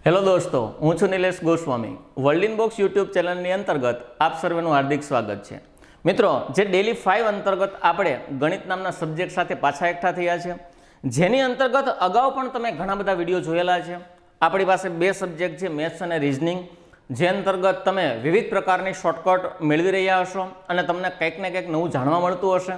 Hello દોસ્તો, હું છું Nilesh Goswami. World in box YouTube ચેનલની અંતર્ગત આપ સર્વેનું હાર્દિક સ્વાગત છે. મિત્રો, જે ડેલી 5 અંતર્ગત આપણે ગણિત નામના સબ્જેક્ટ સાથે પાછા એકઠા થયા છે, જેની અંતર્ગત અગાઉ પણ તમે ઘણા બધા વિડીયો જોયેલા છે. આપણી પાસે બે સબ્જેક્ટ છે, મેથ્સ અને રિઝનિંગ, જે અંતર્ગત તમે વિવિધ પ્રકારની શોર્ટકટ મેળવી રહ્યા હશો અને તમને કંઈક ને કંઈક નવું જાણવા મળતું હશે.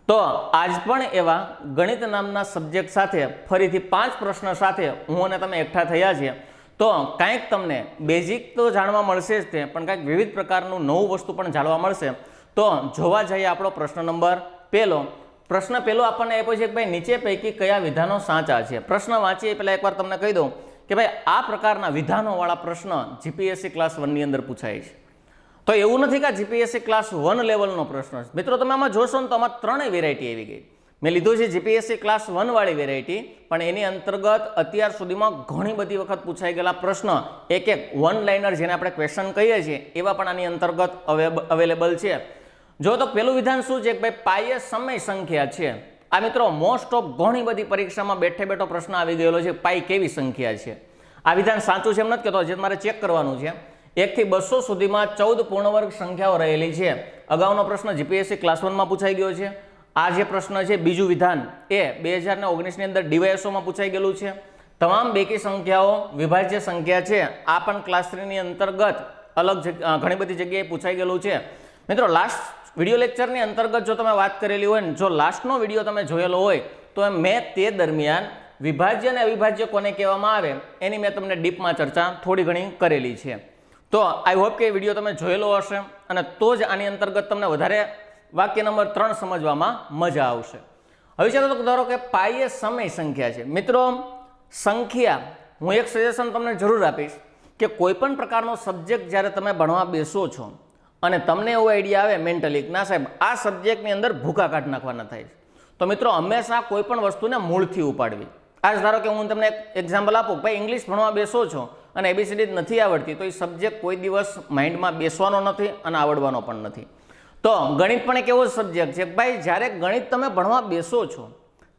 તો આજ પણ એવા ગણિત નામના સબ્જેક્ટ સાથે ફરીથી 5 પ્રશ્ન સાથે હું અને તમે એકઠા થયા છીએ. તો કંઈક તમને બેઝિક તો જાણવા મળશે જ તે, પણ કંઈક વિવિધ પ્રકારનું નવું વસ્તુ પણ જાણવા મળશે. તો જોવા જઈએ આપણો પ્રશ્ન નંબર પહેલો. પ્રશ્ન પહેલો આપણને આપ્યો છે કે ભાઈ નીચે પૈકી કયા વિધાનો સાચા છે. પ્રશ્ન વાંચીએ પહેલાં એકવાર તમને કહી દઉં કે ભાઈ આ પ્રકારના વિધાનોવાળા પ્રશ્ન જીપીએસસી ક્લાસ 1ની અંદર પૂછાય છે. તો એવું નથી કે જીપીએસસી ક્લાસ 1 લેવલનો પ્રશ્ન છે. મિત્રો, તમે આમાં જોશો ને તો આમાં 3 વેરાયટી આવી ગઈ. મેં લીધું છે જીપીએસસી ક્લાસ 1 વાળી વેરાયટી, પણ એની અંતર્ગત અત્યાર સુધીમાં ઘણી બધી વખત પૂછાઈ ગયેલા પ્રશ્ન, એક વન લાઇનર જેને આપણે ક્વેશ્ચન કહીએ છીએ, એવા પણ આની અંતર્ગત અવેલેબલ છે. જો તો પેલું વિધાન શું છે કે ભાઈ પાઈ એ સમય સંખ્યા છે. આ મિત્રો મોસ્ટ ઓફ ઘણી બધી પરીક્ષામાં બેઠો પ્રશ્ન આવી ગયેલો છે, પાઈ કેવી સંખ્યા છે. આ વિધાન સાચું છે એમ નથી કહેતો, જે તમારે ચેક કરવાનું છે. 1 થી 200 સુધીમાં 14 પૂર્ણવર્ગ સંખ્યાઓ રહેલી છે. અગાઉનો પ્રશ્ન જીપીએસસી ક્લાસ 1માં પૂછાઈ ગયો છે. આ જે પ્રશ્ન છે બીજું વિધાન એ 2019ની અંદર ડીવાયએસઓમાં પૂછાઈ ગયેલું છે. તમામ બેકી સંખ્યાઓ વિભાજ્ય સંખ્યા છે. આ પણ ક્લાસ 3ની અંતર્ગત અલગ ઘણી બધી જગ્યાએ પૂછાઈ ગયેલું છે. મિત્રો, લાસ્ટ વિડીયો લેક્ચરની અંતર્ગત જો તમે વાત કરેલી હોય ને, જો લાસ્ટનો વિડીયો તમે જોયેલો હોય તો મેં તે દરમિયાન વિભાજ્ય અને અવિભાજ્ય કોને કહેવામાં આવે એની મેં તમને ડીપમાં ચર્ચા થોડી ઘણી કરેલી છે. તો આઈ હોપ કે એ વિડીયો તમે જોયેલો હશે અને તો જ આની અંતર્ગત તમને વધારે વાક્ય નંબર 3 સમજવામાં મજા આવશે. હવે ચાલો તો ધારો કે પાઈ એ સમય સંખ્યા છે. મિત્રો, સંખ્યા હું એક સજેશન તમને જરૂર આપીશ કે કોઈ પણ પ્રકારનો સબ્જેક્ટ જ્યારે તમે ભણવા બેસો છો અને તમને એવો આઈડિયા આવે મેન્ટલી ના સાહેબ આ સબ્જેક્ટની અંદર ભૂકા કાઢ નાખવાના થાય છે, તો મિત્રો હંમેશા કોઈ પણ વસ્તુને મૂળથી ઉપાડવી. આજ ધારો કે હું તમને એક એક્ઝામ્પલ આપું, ભાઈ ઇંગ્લિશ ભણવા બેસો છો અને એબીસીડી નથી આવડતી, તો એ સબ્જેક્ટ કોઈ દિવસ માઇન્ડમાં બેસવાનો નથી અને આવડવાનો પણ નથી. તો ગણિત પણ એક એવો સબ્જેક્ટ છે ભાઈ, જ્યારે ગણિત તમે ભણવા બેસો છો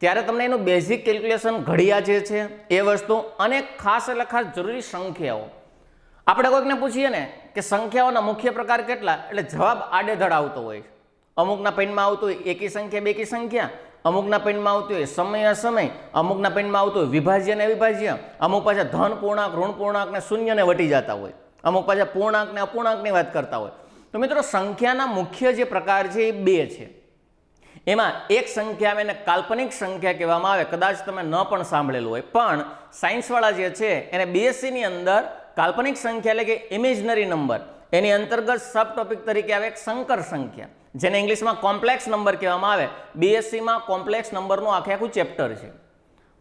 ત્યારે તમને એનું બેઝિક કેલ્ક્યુલેશન ઘડિયા જે છે એ વસ્તુ અને ખાસ એટલે ખાસ જરૂરી સંખ્યાઓ. આપણે કોઈકને પૂછીએ ને કે સંખ્યાઓના મુખ્ય પ્રકાર કેટલા, એટલે જવાબ આડેધડ આવતો હોય. અમુકના પેનમાં આવતું હોય એકી સંખ્યા બેકી સંખ્યા, અમુકના પેનમાં આવતું હોય સમય અસમય, અમુકના પેનમાં આવતું હોય વિભાજ્ય અને અવિભાજ્ય, અમુક પાછા ધન પૂર્ણાંક ઋણ પૂર્ણાંક ને શૂન્યને વટી જતા હોય, અમુક પાછા પૂર્ણાંક ને અપૂર્ણાંકની વાત કરતા હોય. તો મિત્રો, સંખ્યાના મુખ્ય જે પ્રકાર છે એ 2 છે. એમાં એક સંખ્યા આવે એને કાલ્પનિક સંખ્યા કહેવામાં આવે. કદાચ તમે ન પણ સાંભળેલું હોય, પણ સાયન્સવાળા જે છે એને બીએસસીની અંદર કાલ્પનિક સંખ્યા એટલે કે ઇમેજનરી નંબર, એની અંતર્ગત સબ ટોપિક તરીકે આવે એક સંકર સંખ્યા, જેને ઇંગ્લિશમાં કોમ્પ્લેક્સ નંબર કહેવામાં આવે. બીએસસીમાં કોમ્પ્લેક્સ નંબરનું આખું ચેપ્ટર છે.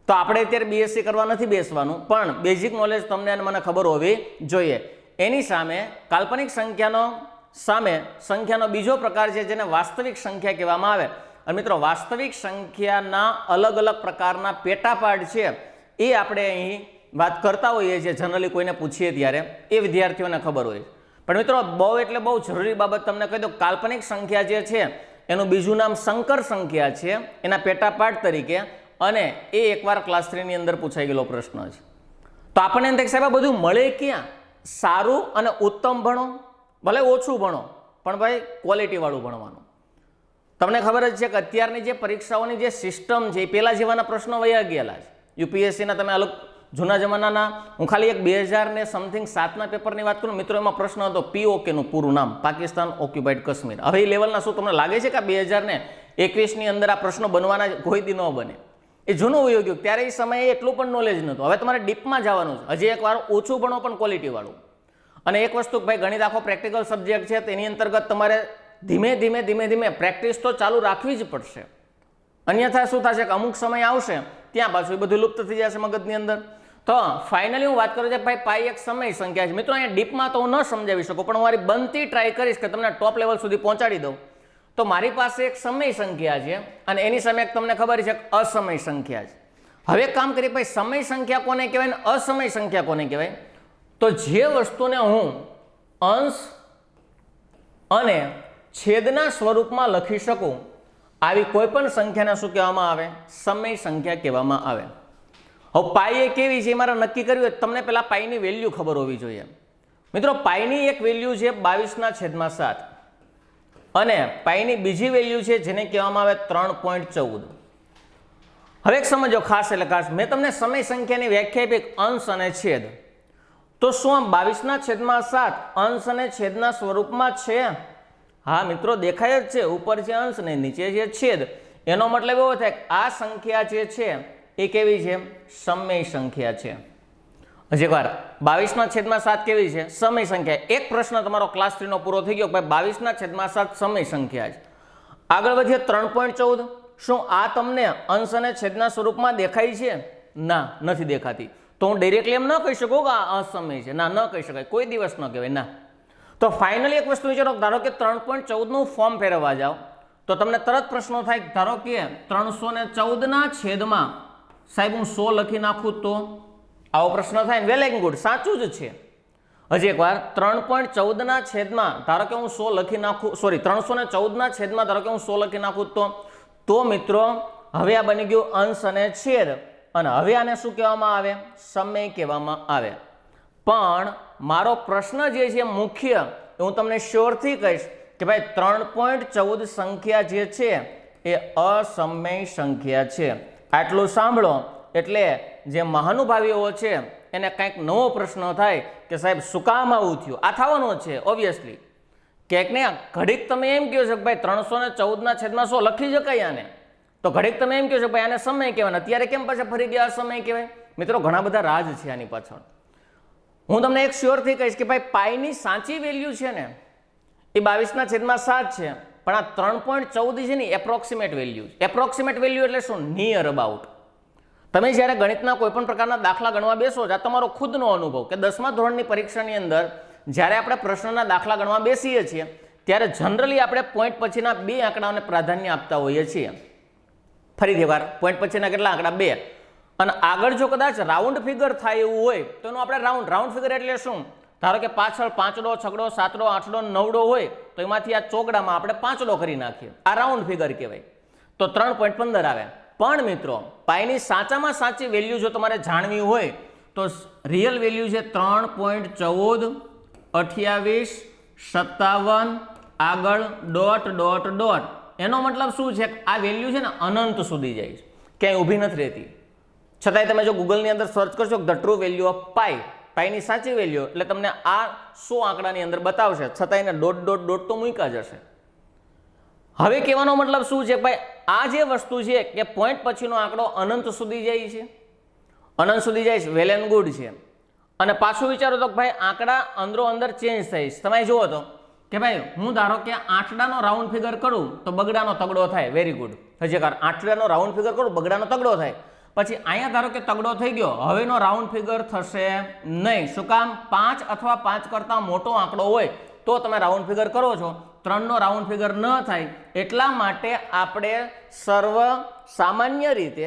તો આપણે અત્યારે બીએસસી કરવા નથી બેસવાનું, પણ બેઝિક નોલેજ તમને અને મને ખબર હોવી જોઈએ. એની સામે કાલ્પનિક સંખ્યાનો બીજો પ્રકાર છે જેને વાસ્તવિક સંખ્યા કહેવામાં આવે. અને મિત્રો, વાસ્તવિક સંખ્યાના અલગ અલગ પ્રકારના પેટા પાર્ટ છે એ આપણે અહીં વાત કરતા હોઈએ છીએ. જનરલી કોઈને પૂછીએ ત્યારે એ વિદ્યાર્થીઓને ખબર હોય. પણ મિત્રો, બહુ એટલે બહુ જરૂરી બાબત તમને કહી દઉં, કાલ્પનિક સંખ્યા જે છે એનું બીજું નામ સંકર સંખ્યા છે, એના પેટા પાર્ટ તરીકે. અને એ એકવાર ક્લાસ 3ની અંદર પૂછાઈ ગયેલો પ્રશ્ન છે. તો આપણને એમ થાય સાહેબ આ બધું મળે ક્યાં? સારું અને ઉત્તમ ભણો, ભલે ઓછું ભણો, પણ ભાઈ ક્વોલિટીવાળું ભણવાનું. તમને ખબર જ છે કે અત્યારની જે પરીક્ષાઓની જે સિસ્ટમ છે એ પહેલાં જેવાના પ્રશ્નો વયા ગયેલા છે. યુપીએસસીના તમે અલગ જૂના જમાનાના, હું ખાલી એક 2007ના પેપરની વાત કરું મિત્રો, એમાં પ્રશ્ન હતો POKનું પૂરું નામ, પાકિસ્તાન ઓક્યુપાઈડ કાશ્મીર. હવે એ લેવલના શું તમને લાગે છે કે 2021ની અંદર આ પ્રશ્નો બનવાના કોઈ દી ન બને? એ જૂનું વયું ગયું. ત્યારે એ સમયે એટલું પણ નોલેજ નહોતું. હવે તમારે ડીપમાં જવાનું છે. હજી એકવાર ઓછું ભણો પણ ક્વોલિટીવાળું. અને એક વસ્તુ ભાઈ, ગણિત આખો પ્રેક્ટિકલ સબ્જેક્ટ છે, તેની અંતર્ગત તમારે ધીમે ધીમે પ્રેક્ટિસ તો ચાલુ રાખવી જ પડશે. અન્યથા શું થશે કે અમુક સમય આવશે ત્યાં પાછું એ બધું લુપ્ત થઈ જશે મગજની અંદર. તો ફાઇનલી હું વાત કરું છું ભાઈ પાઈ એક સમય સંખ્યા છે. મિત્રો, અહીંયા ડીપમાં તો હું ન સમજાવી શકું, પણ હું મારી બનતી ટ્રાય કરીશ કે તમને ટોપ લેવલ સુધી પહોંચાડી દઉં. તો મારી પાસે એક સમય સંખ્યા છે અને એની સામે એક તમને ખબર છે કે અસમય સંખ્યા છે. હવે એક કામ કરીએ ભાઈ, સમય સંખ્યા કોને કહેવાય ને અસમય સંખ્યા કોને કહેવાય? તો જે વસ્તુને હું અંશ અને છેદના સ્વરૂપમાં લખી શકું આવી કોઈ પણ સંખ્યાને શું કહેવામાં આવે? સમય સંખ્યા કહેવામાં આવે. હવે પાઈ એ કેવી છે એ મારે નક્કી કર્યું હોય તમને પહેલાં પાઈની વેલ્યુ ખબર હોવી જોઈએ. મિત્રો પાઈની એક વેલ્યુ છે 22/7 અને પાઈની બીજી વેલ્યુ છે જેને કહેવામાં આવે 3.14. હવે એક સમજો ખાસ એટલે ખાસ, મેં તમને સમય સંખ્યાની વ્યાખ્યા આપી અંશ અને છેદ. તો શું આ 22/7 અંશ અને છેદના સ્વરૂપમાં છે? હા મિત્રો, દેખાય જ છે, ઉપર છે અંશ ને નીચે છે છેદ. એનો મતલબ એવો થાય કે આ સંખ્યા જે છે એ કેવી છે? સમય સંખ્યા છે. હજી એકવાર, 22/7 કેવી છે? સમય સંખ્યા. એક પ્રશ્ન તમારો ક્લાસ 3 નો પૂરો થઈ ગયો, ભાઈ 22/7 સમય સંખ્યા છે. આગળ વધીએ 3.14. શું આ તમને અંશ અને છેદના સ્વરૂપમાં દેખાય છે? ના, નથી દેખાતી. તો હું ડાયરેક્ટલી એમ ન કહી શકું કે આ અસમય છે. ના, ન કહી શકાય, કોઈ દિવસ ન કહેવાય. ના. તો ફાઇનલી એક વસ્તુ વિચારો, ધારો કે 3.14 નું ફોર્મ ફેરવવા જાઓ તો તમને તરત પ્રશ્નો થાય, ધારો કે 314 ના છેદમાં સાહેબ હું 100 લખી નાખું તો? આવો પ્રશ્ન થાય. વેલ એન્ડ ગુડ, સાચું જ છે. હજી એકવાર, 3.14 ના છેદમાં ધારો કે હું 100 લખી નાખું, સોરી 314 ના છેદમાં ધારો કે હું 100 લખી નાખું તો મિત્રો હવે આ બની ગયું અંશ અને છેદ, અને હવે આને શું કહેવામાં આવે? સમય કહેવામાં આવે. પણ મારો પ્રશ્ન જે છે મુખ્ય એ હું તમને શ્યોરથી કહીશ કે ભાઈ 3.14 સંખ્યા જે છે એ અસમય સંખ્યા છે. આટલું સાંભળો એટલે જે મહાનુભાવીઓ છે એને કંઈક નવો પ્રશ્ન થાય કે સાહેબ શું કામ આવું થયું? આ થવાનું છે ઓબ્વિયસલી. ક્યાંક ને ઘડીક તમે એમ કહો છો કે ભાઈ 314 ના છેદમાં 100 લખી શકાય આને, તો ઘડીક તમે એમ કહો છો ભાઈ આને સમય કહેવાય, અત્યારે કેમ પાછા ફરી ગયા સમય કહેવાય? મિત્રો ઘણા બધા રાજ છે આની પાછળ. હું તમને એક શ્યોરથી કહીશ કે ભાઈ પાઈની સાચી વેલ્યુ છે ને એ 22/7 છે, પણ આ 3.14 છે ને એપ્રોક્સિમેટ વેલ્યુ. એપ્રોક્સિમેટ વેલ્યુ એટલે શું? Near about. તમે જ્યારે ગણિતના કોઈ પણ પ્રકારના દાખલા ગણવા બેસો છો, આ તમારો ખુદનો અનુભવ કે 10મા ધોરણની પરીક્ષાની અંદર જ્યારે આપણે પ્રશ્નના દાખલા ગણવા બેસીએ છીએ ત્યારે જનરલી આપણે પોઈન્ટ પછીના 2 આંકડાઓને પ્રાધાન્ય આપતા હોઈએ છીએ. ફરીથી વાર, પોઈન્ટ પછીના કેટલા આંકડા? 2. અને આગળ જો કદાચ રાઉન્ડ ફિગર થાય એવું હોય તો એનું આપણે રાઉન્ડ ફિગર એટલે શું? ધારો કે પાછળ 5ડો 6ડો 7ડો 8ડો 9ડો હોય તો એમાંથી આ ચોકડામાં આપણે 5ડો કરી નાખીએ, આ રાઉન્ડ ફિગર કહેવાય. તો 3.15 આવે. પણ મિત્રો પાઈની સાચામાં સાચી વેલ્યુ જો તમારે જાણવી હોય તો રિયલ વેલ્યુ છે 3.14 28 57 આગળ ડોટ ડોટ ડોટ. એનો મતલબ શું છે? આ વેલ્યુ છે ને અનંત સુધી જાય છે, ક્યાંય ઊભી નથી રહેતી. છતાંય તમે જો ગૂગલની અંદર સર્ચ કરશો ધ ટ્રુ વેલ્યુ ઓફ પાઈની સાચી વેલ્યુ એટલે તમને આ 100 આંકડાની અંદર બતાવશે, છતાં એને ડોટ ડોટ ડોટ તો મૂક્યા જશે. હવે કહેવાનો મતલબ શું છે? ભાઈ આ જે વસ્તુ છે કે પોઈન્ટ પછીનો આંકડો અનંત સુધી જાય છે, અનંત સુધી જાય છે, વેલ એન્ડ ગુડ છે. અને પાછું વિચારો તો ભાઈ આંકડા અંદરો અંદર ચેન્જ થાય છે. તમે જુઓ તો કે ભાઈ હું ધારો કે 8ડાનો રાઉન્ડ ફિગર કરું તો બગડાનો તગડો થાય. Very good. હજી કાર 8ડાનો રાઉન્ડ ફિગર કરું બગડાનો તગડો થાય. પછી અહીંયા ધારો કે તગડો થઈ ગયો, હવેનો રાઉન્ડ ફિગર થશે નહીં. શું કામ? 5 અથવા 5 કરતાં મોટો આંકડો હોય તો તમે રાઉન્ડ ફિગર કરો છો, 3નો રાઉન્ડ ફિગર ન થાય. એટલા માટે આપણે સર્વ સામાન્ય રીતે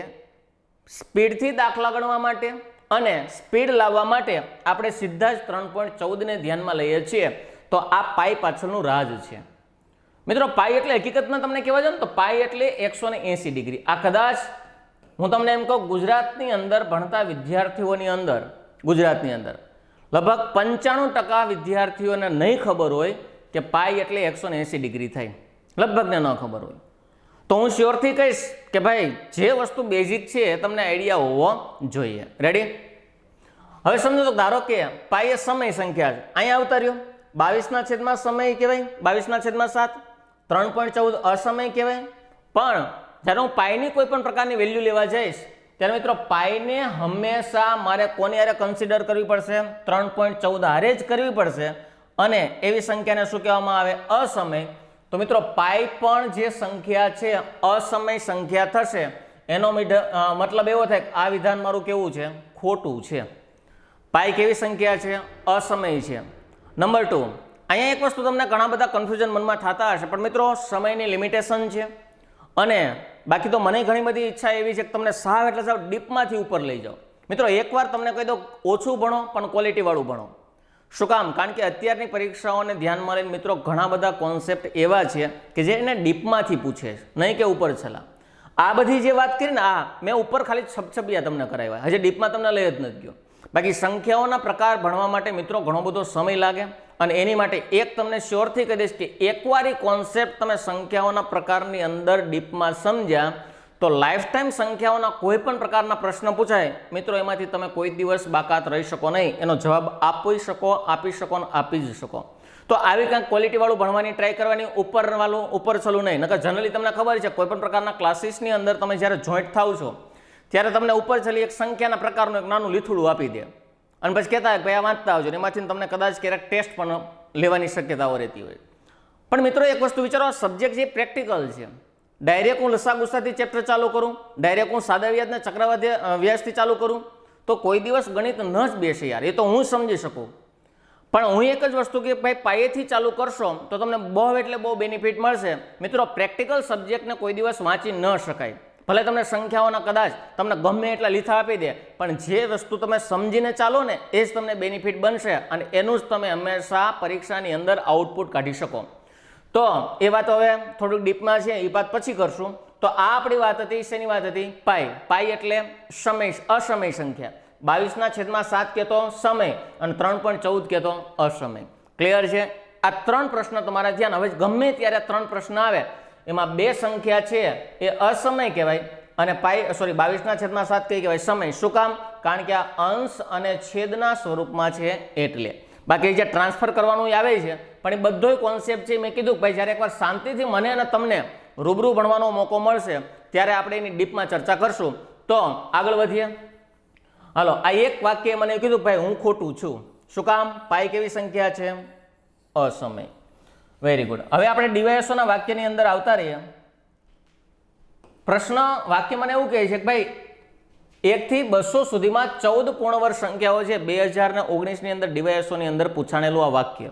સ્પીડથી દાખલા ગણવા માટે અને સ્પીડ લાવવા માટે આપણે સીધા જ 3.14 ને ધ્યાનમાં લઈએ છીએ. તો આ પાઈ પાછળનું રાજ છે. મિત્રો પાઈ એટલે હકીકતમાં તમને કહેવા જાવ ને તો પાઈ એટલે 180 ડિગ્રી. આ કદાચ હું તમને એમ કહું ગુજરાતની અંદર ભણતા વિદ્યાર્થીઓની અંદર ગુજરાતની અંદર લગભગ 95% વિદ્યાર્થીઓને નહીં ખબર હોય કે પાઈ એટલે 180 ડિગ્રી થાય, લગભગને ન ખબર હોય. તો હું શ્યોરથી કહીશ કે ભાઈ જે વસ્તુ બેઝિક છે એ તમને આઈડિયા હોવો જોઈએ. રેડી? હવે સમજો તો ધારો કે પાઈ એ સમય સંખ્યા છે. અહીંયા આવતા રહ્યો 22/7 સમય કહેવાય, 22/7 3.14 અસમય કહેવાય. પણ જ્યારે હું પાઈની કોઈ પણ પ્રકારની વેલ્યુ લેવા જઈશ ત્યારે મિત્રો પાઈને હંમેશા મારે કોની હારે કન્સિડર કરવી પડશે? 3.14 હારે જ કરવી પડશે. અને એવી સંખ્યાને શું કહેવામાં આવે? અસમય. તો મિત્રો પાઈ પણ જે સંખ્યા છે અસમય સંખ્યા થશે. એનો મતલબ એવો થાય કે આ વિધાન મારું કેવું છે? ખોટું છે. પાઈ કેવી સંખ્યા છે? અસમય છે. નંબર 2, અહીંયા એક વસ્તુ તમને ઘણા બધા કન્ફ્યુઝન મનમાં થતા હશે, પણ મિત્રો સમયની લિમિટેશન છે. અને બાકી તો મને ઘણી બધી ઈચ્છા એવી છે કે તમને સાવ એટલે સાવ ડીપમાંથી ઉપર લઈ જાઓ. મિત્રો એકવાર તમને કહી દો ઓછું ભણો પણ ક્વોલિટીવાળું ભણો. શું કામ? કારણ કે અત્યારની પરીક્ષાઓને ધ્યાનમાં લઈને મિત્રો ઘણા બધા કોન્સેપ્ટ એવા છે કે જે એને ડીપમાંથી પૂછે છે, નહીં કે ઉપર છેલ્લા. આ બધી જે વાત કરી ને આ મેં ઉપર ખાલી છબછબિયા તમને કરાવ્યા, હજી ડીપમાં તમને લઈ જ નથી ગયો. બાકી સંખ્યાઓના પ્રકાર ભણવા માટે મિત્રો ઘણો બધો સમય લાગે અને એની માટે એક તમને શ્યોરથી કહી દઈશ કે એકવાર એ કોન્સેપ્ટ તમે સંખ્યાઓના પ્રકારની અંદર ડીપમાં સમજ્યા તો લાઈફ ટાઈમ સંખ્યાઓના કોઈ પણ પ્રકારના પ્રશ્ન પૂછાય મિત્રો એમાંથી તમે કોઈ દિવસ બાકાત રહી શકો નહીં, એનો જવાબ આપી શકો, આપી જ શકો. તો આવી કંઈક ક્વોલિટીવાળું ભણવાની ટ્રાય કરવાની, ઉપર છલું નહીં. નકર જનરલી તમને ખબર છે કોઈ પણ પ્રકારના ક્લાસીસની અંદર તમે જ્યારે જોઈન્ટ થાવ છો ત્યારે તમને ઉપર છલી એક સંખ્યાના પ્રકારનું એક નાનું લીથુડું આપી દે અને પછી કહેતા હોય ભાઈ આ વાંચતા આવજો, એમાંથી તમને કદાચ ક્યારેક ટેસ્ટ પણ લેવાની શક્યતાઓ રહેતી હોય. પણ મિત્રો એક વસ્તુ વિચારો, સબ્જેક્ટ જે પ્રેક્ટિકલ છે, ડાયરેક્ટ હું લસા ગુસાથી ચેપ્ટર ચાલુ કરું, ડાયરેક્ટ હું સાદા વ્યાજને ચક્રવાળા વ્યાજથી ચાલુ કરું તો કોઈ દિવસ ગણિત ન જ બેસે યાર, એ તો હું સમજી શકું. પણ હું એક જ વસ્તુ કે ભાઈ પાયેથી ચાલુ કરશો તો તમને બહુ એટલે બહુ બેનિફિટ મળશે. મિત્રો પ્રેક્ટિકલ સબ્જેક્ટને કોઈ દિવસ વાંચી ન શકાય, ભલે તમને સંખ્યાઓના કદાચ તમને ગમે એટલા લીથા આપી દે, પણ જે વસ્તુ તમે સમજીને ચાલો ને એ જ તમને બેનિફિટ બનશે અને એનું જ તમે હંમેશા પરીક્ષાની અંદર આઉટપુટ કાઢી શકો. તો એ વાત હવે થોડુંક ડીપમાં છે, એ વાત પછી કરશું. તો આ આપણી વાત હતી, શેની વાત હતી? પાઈ એટલે સમય, અસમય સંખ્યા. 22/7 કહેતો સમય અને 3.14 કહેતો અસમય. ક્લિયર છે? આ ત્રણ પ્રશ્ન તમારા ધ્યાન, હવે ગમે ત્યારે 3 પ્રશ્ન આવે એમાં 2 સંખ્યા છે એ અસમય કહેવાય અને 22/7 કઈ કહેવાય? સમય. શું કામ? કારણ કે આ અંશ અને છેદના સ્વરૂપમાં છે એટલે. બાકી જે ટ્રાન્સફર કરવાનું આવે છે પણ એ બધોય કોન્સેપ્ટ છે મેં કીધું ભાઈ જ્યારે એકવાર શાંતિથી મને અને તમને રૂબરૂ ભણવાનો મોકો મળશે ત્યારે આપણે એની ડીપમાં ચર્ચા કરશું. તો આગળ વધીએ. હાલો, આ એક વાક્ય મને કીધું ભાઈ હું ખોટું છું. શું કામ? પાઈ કેવી સંખ્યા છે? અસમય. Very good. હવે આપણે ડીવાયએસઓના વાક્યની અંદર આવતા રહીએ. પ્રશ્ન વાક્ય મને એવું કહે છે કે ભાઈ 1 થી 200 સુધીમાં 14 પૂર્ણવર્ગ સંખ્યાઓ છે. 2019ની અંદર ડીવાયએસઓની અંદર પૂછાણેલું આ વાક્ય.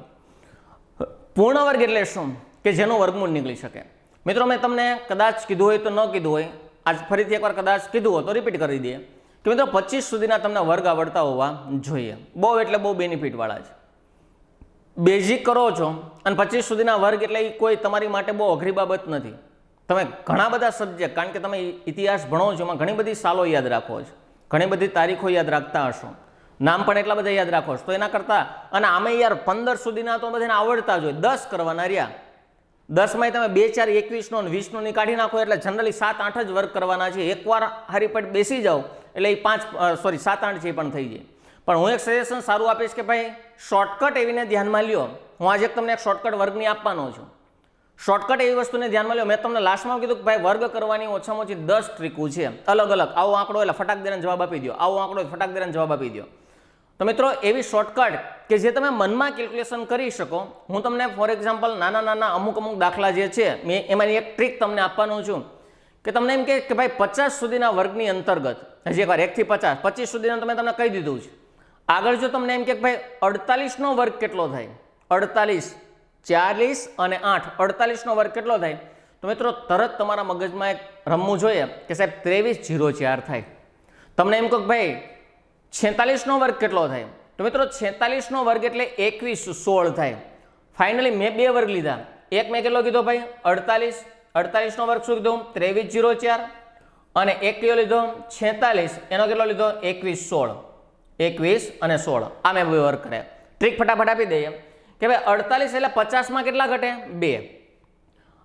પૂર્ણવર્ગ એટલે શું? કે જેનું વર્ગમૂળ નીકળી શકે. મિત્રો મેં તમને કદાચ કીધું હોય તો ન કીધું હોય, આજ ફરીથી એકવાર કદાચ કીધું હોય તો રિપીટ કરી દઈએ કે મિત્રો 25 સુધીના તમને વર્ગ આવડતા હોવા જોઈએ. બહુ એટલે બહુ બેનિફિટ વાળા છે. બેઝિક કરો છો અને 25 સુધીના વર્ગ એટલે કોઈ તમારી માટે બહુ અઘરી બાબત નથી. તમે ઘણા બધા સબ્જેક્ટ, કારણ કે તમે ઇતિહાસ ભણો છો, એમાં ઘણી બધી સાલો યાદ રાખો છો, ઘણી બધી તારીખો યાદ રાખતા હશો, નામ પણ એટલા બધા યાદ રાખો છો. તો એના કરતાં અને આમે યાર 15 સુધીના તો બધાને આવડતા જ હોય. 10 કરવાના રહ્યા, 10માં તમે 2, 4, 21નો અને 20નો ની કાઢી નાખો એટલે જનરલી 7, 8 જ વર્ગ કરવાના છે. એકવાર હરીપટ બેસી જાઓ એટલે એ 7, 8 છે પણ થઈ જાય. પણ હું એક સજેશન સારું આપીશ કે ભાઈ શોર્ટકટ એવીને ધ્યાનમાં લ્યો. હું આજે તમને એક શોર્ટકટ વર્ગની આપવાનો છું. શોર્ટકટ એવી વસ્તુને ધ્યાનમાં લ્યો. મેં તમને લાસ્ટમાં કીધું કે ભાઈ વર્ગ કરવાની ઓછામાં ઓછી 10 ટ્રીકો છે અલગ અલગ. આવો આંકડો એટલે ફટાક દેને જવાબ આપી દો, આવો આંકડો ફટાક દેને જવાબ આપી દો. તો મિત્રો એવી શોર્ટકટ કે જે તમે મનમાં કેલ્ક્યુલેશન કરી શકો. હું તમને ફોર એક્ઝામ્પલ નાના અમુક દાખલા જે છે મેં એમાંની એક ટ્રીક તમને આપવાનું છું કે તમને એમ કે ભાઈ 50 સુધીના વર્ગની અંતર્ગત, હજી એકવાર 1 થી 50, 25 સુધીના તમને કહી દીધું છે. આગળ જો તમને એમ કે ભાઈ 48નો વર્ગ કેટલો થાય? 48, 40 અને 8, 48નો વર્ગ કેટલો થાય? તો મિત્રો તરત તમારા મગજમાં એક રમવું જોઈએ કે સાહેબ 2304 થાય. તમને એમ કહો ભાઈ 46નો વર્ગ કેટલો થાય? તો મિત્રો 46નો વર્ગ એટલે 2116 થાય. ફાઇનલી મેં 2 વર્ગ લીધા. એક મેં કેટલો કીધો ભાઈ? 48. 48નો વર્ગ શું કીધું? 2304. અને એક કયો લીધો? 46. એનો કેટલો લીધો? 2116. 21 અને 16 આ મેં 2 વર્ગ કર્યા. ટ્રીક ફટાફટ આપી દઈએ કે ભાઈ 48 એટલે 50માં કેટલા ઘટે? 2.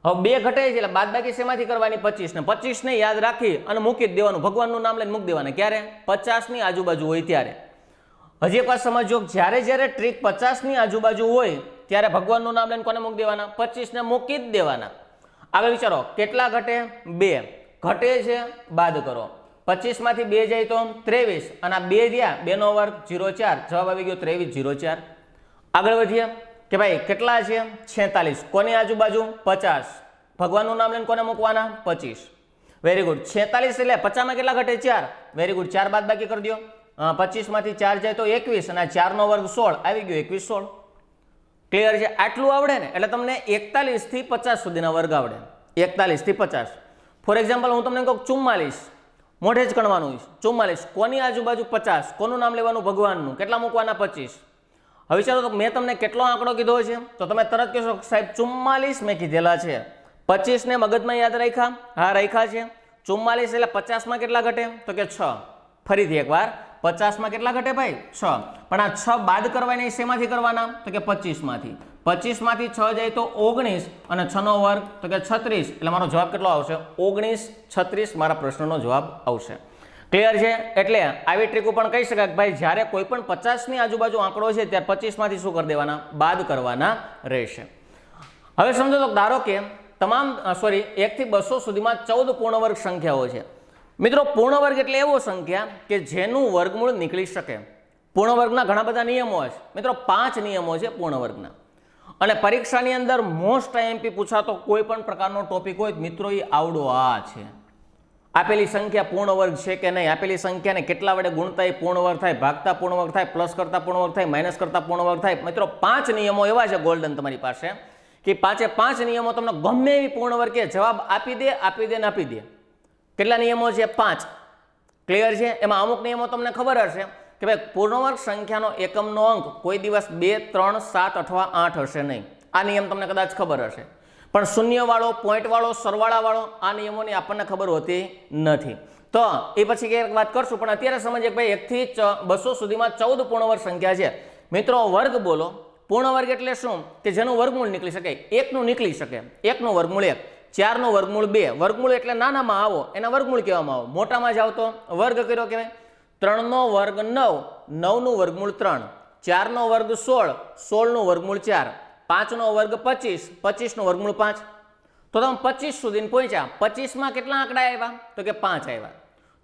હવે 2 ઘટે છે એટલે બાદબાકી શેમાંથી કરવાની? 25 ને 25 ને યાદ રાખી અને મૂકી જ દેવાનું. ભગવાનનું નામ લઈને મૂકી દેવાના. ક્યારે? 50ની આજુબાજુ હોય ત્યારે. હજી એક વાત સમજો, જ્યારે ટ્રીક 50ની આજુબાજુ હોય ત્યારે ભગવાનનું નામ લઈને કોને મૂકી દેવાના? 25 ને મૂકી જ દેવાના. આગળ વિચારો કેટલા ઘટે? 2 ઘટે છે, બાદ કરો. 25માંથી 2 જાય તો 23 અને આ 2 રહ્યા, 2નો વર્ગ 04, જવાબ આવી ગયો 2304. આગળ વધીએ કે ભાઈ કેટલા છે? 46. કોની આજુબાજુ? 50. ભગવાનનું નામ લઈને કોને મૂકવાના? 25. Very good. 46 એટલે 50માં કેટલા ઘટે? 4. Very good. 4 બાદ બાકી કરી દો. 25માંથી 4 જાય તો 21 અને 4નો વર્ગ 16, આવી ગયો 2116. ક્લિયર છે? આટલું આવડે ને એટલે તમને 41 થી 50 સુધીના વર્ગ આવડે. 41 થી 50. ફોર એક્ઝામ્પલ હું તમને કહું 44, મોઢે જ ગણવાનું. 44 કોની આજુબાજુ? 50. કોનું નામ લેવાનું? ભગવાનનું. કેટલા મૂકવાના? 25. હવે વિચારો તો મેં તમને કેટલો આંકડો કીધો છે? તો તમે તરત કહેશો સાહેબ 44 મેં કીધેલા છે. 25 ને મગજમાં યાદ રાખ્યા? હા રાખ્યા છે. 44 એટલે 50 માં કેટલા ઘટે તો કે 6. ફરીથી એકવાર 50 માં કેટલા ઘટે ભાઈ 6. પણ આ 6 બાદ કરવાના શેમાંથી કરવાના તો કે 25 માંથી. 25 માંથી 6 જાય તો 19 અને 6 નો વર્ગ તો કે 36. એટલે મારો જવાબ કેટલો આવશે 19 36 મારા પ્રશ્નનો જવાબ આવશે. ક્લિયર છે? એટલે આવી ટ્રીકો પણ કહી શકાય કે ભાઈ જ્યારે કોઈ પણ 50 ની આજુબાજુ આંકડો છે ત્યારે 25 માંથી શું કરી દેવાના બાદ કરવાના રહેશે. હવે સમજો તો ધારો કે તમામ 1 થી 200 સુધીમાં 14 પૂર્ણ વર્ગ સંખ્યાઓ છે. મિત્રો પૂર્ણ વર્ગ એટલે એવો સંખ્યા કે જેનું વર્ગમૂળ નીકળી શકે. પૂર્ણ વર્ગના ઘણા બધા નિયમો છે મિત્રો. 5 નિયમો છે પૂર્ણ વર્ગના. અને પરીક્ષાની અંદર મોસ્ટ આઈએમપી પૂછાતો કોઈ પણ પ્રકારનો ટોપિક હોય મિત્રો એ આવડો આ છે. આપેલી સંખ્યા પૂર્ણ વર્ગ છે કે નહીં, આપેલી સંખ્યાને કેટલા વડે ગુણતા એ પૂર્ણ વર્ગ થાય, ભાગતા પૂર્ણ વર્ગ થાય, પ્લસ કરતા પૂર્ણ વર્ગ થાય, માઇનસ કરતા પૂર્ણ વર્ગ થાય. મિત્રો 5 નિયમો એવા છે ગોલ્ડન તમારી પાસે કે 5 નિયમો તમને ગમે એવી પૂર્ણ વર્ગ કે જવાબ આપી દે ને આપી દે. કેટલા નિયમો છે 5. ક્લિયર છે? એમાં અમુક નિયમો તમને ખબર હશે કે ભાઈ પૂર્ણ વર્ગ સંખ્યાનો એકમનો અંક કોઈ દિવસ 2, 3, 7 અથવા 8 હશે નહીં. આ નિયમ તમને કદાચ ખબર હશે. પણ શૂન્યવાળો, પોઈન્ટવાળો, સરવાળાવાળો આ નિયમોની આપણને ખબર હોતી નથી. તો એ પછી એક વાત કરશું, પણ અત્યારે સમજીએ કે ભાઈ 1 થી 200 સુધીમાં 14 પૂર્ણ વર્ગ સંખ્યા છે. મિત્રો વર્ગ બોલો. પૂર્ણ વર્ગ એટલે શું કે જેનું વર્ગમૂળ નીકળી શકે. 1 નું નીકળી શકે. 1 નું વર્ગમૂળ 1, 4 નું વર્ગમૂળ 2. વર્ગમૂળ એટલે નાનામાં આવો એના વર્ગમૂળ કહેવામાં આવે. મોટામાં જાવ તો વર્ગ કર્યો કહેવાય. 3 નો વર્ગ 9, 9 નું વર્ગમૂળ 3, 4 નો વર્ગ 16, 16 નું વર્ગમૂળ 4, 5 નો વર્ગ 25, 25 નું વર્ગમૂળ 5. તો તમે 25 સુધી પહોંચ્યા. 25 માં કેટલા આંકડા આવ્યા તો કે 5 આવ્યા.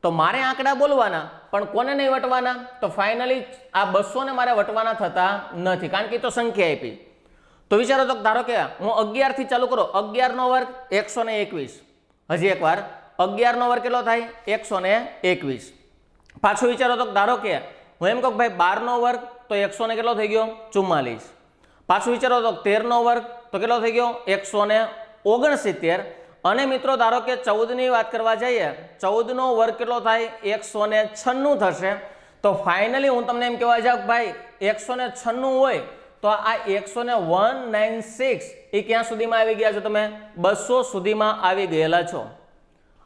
તો મારે આંકડા બોલવાના પણ કોને નહીં વટવાના તો ફાઇનલી આ 200 ને મારે વટવાના થતા નથી, કારણ કે તો સંખ્યા આપી. તો વિચારો તો ધારો કે હું 11 થી ચાલુ કરો. 11 નો વર્ગ 121. હજી એકવાર 11 નો વર્ગ કેટલો થાય 121. પાછું વિચારો તો ધારો કે હું એમ કહું ભાઈ 12 નો વર્ગ તો 100 ને કેટલો થઈ ગયો 44. પાછું વિચારો તો 13 નો વર્ગ તો કેટલો થઈ ગયો 169. અને મિત્રો ધારો કે 14 ની વાત કરવા જઈએ, 14 નો વર્ગ કેટલો થાય 196 થશે. તો ફાઇનલી હું તમને એમ કહેવા જાઉં ભાઈ 196 હોય તો આ 196 એ ક્યાં સુધીમાં આવી ગયા છો તમે 200 સુધીમાં આવી ગયેલા છો.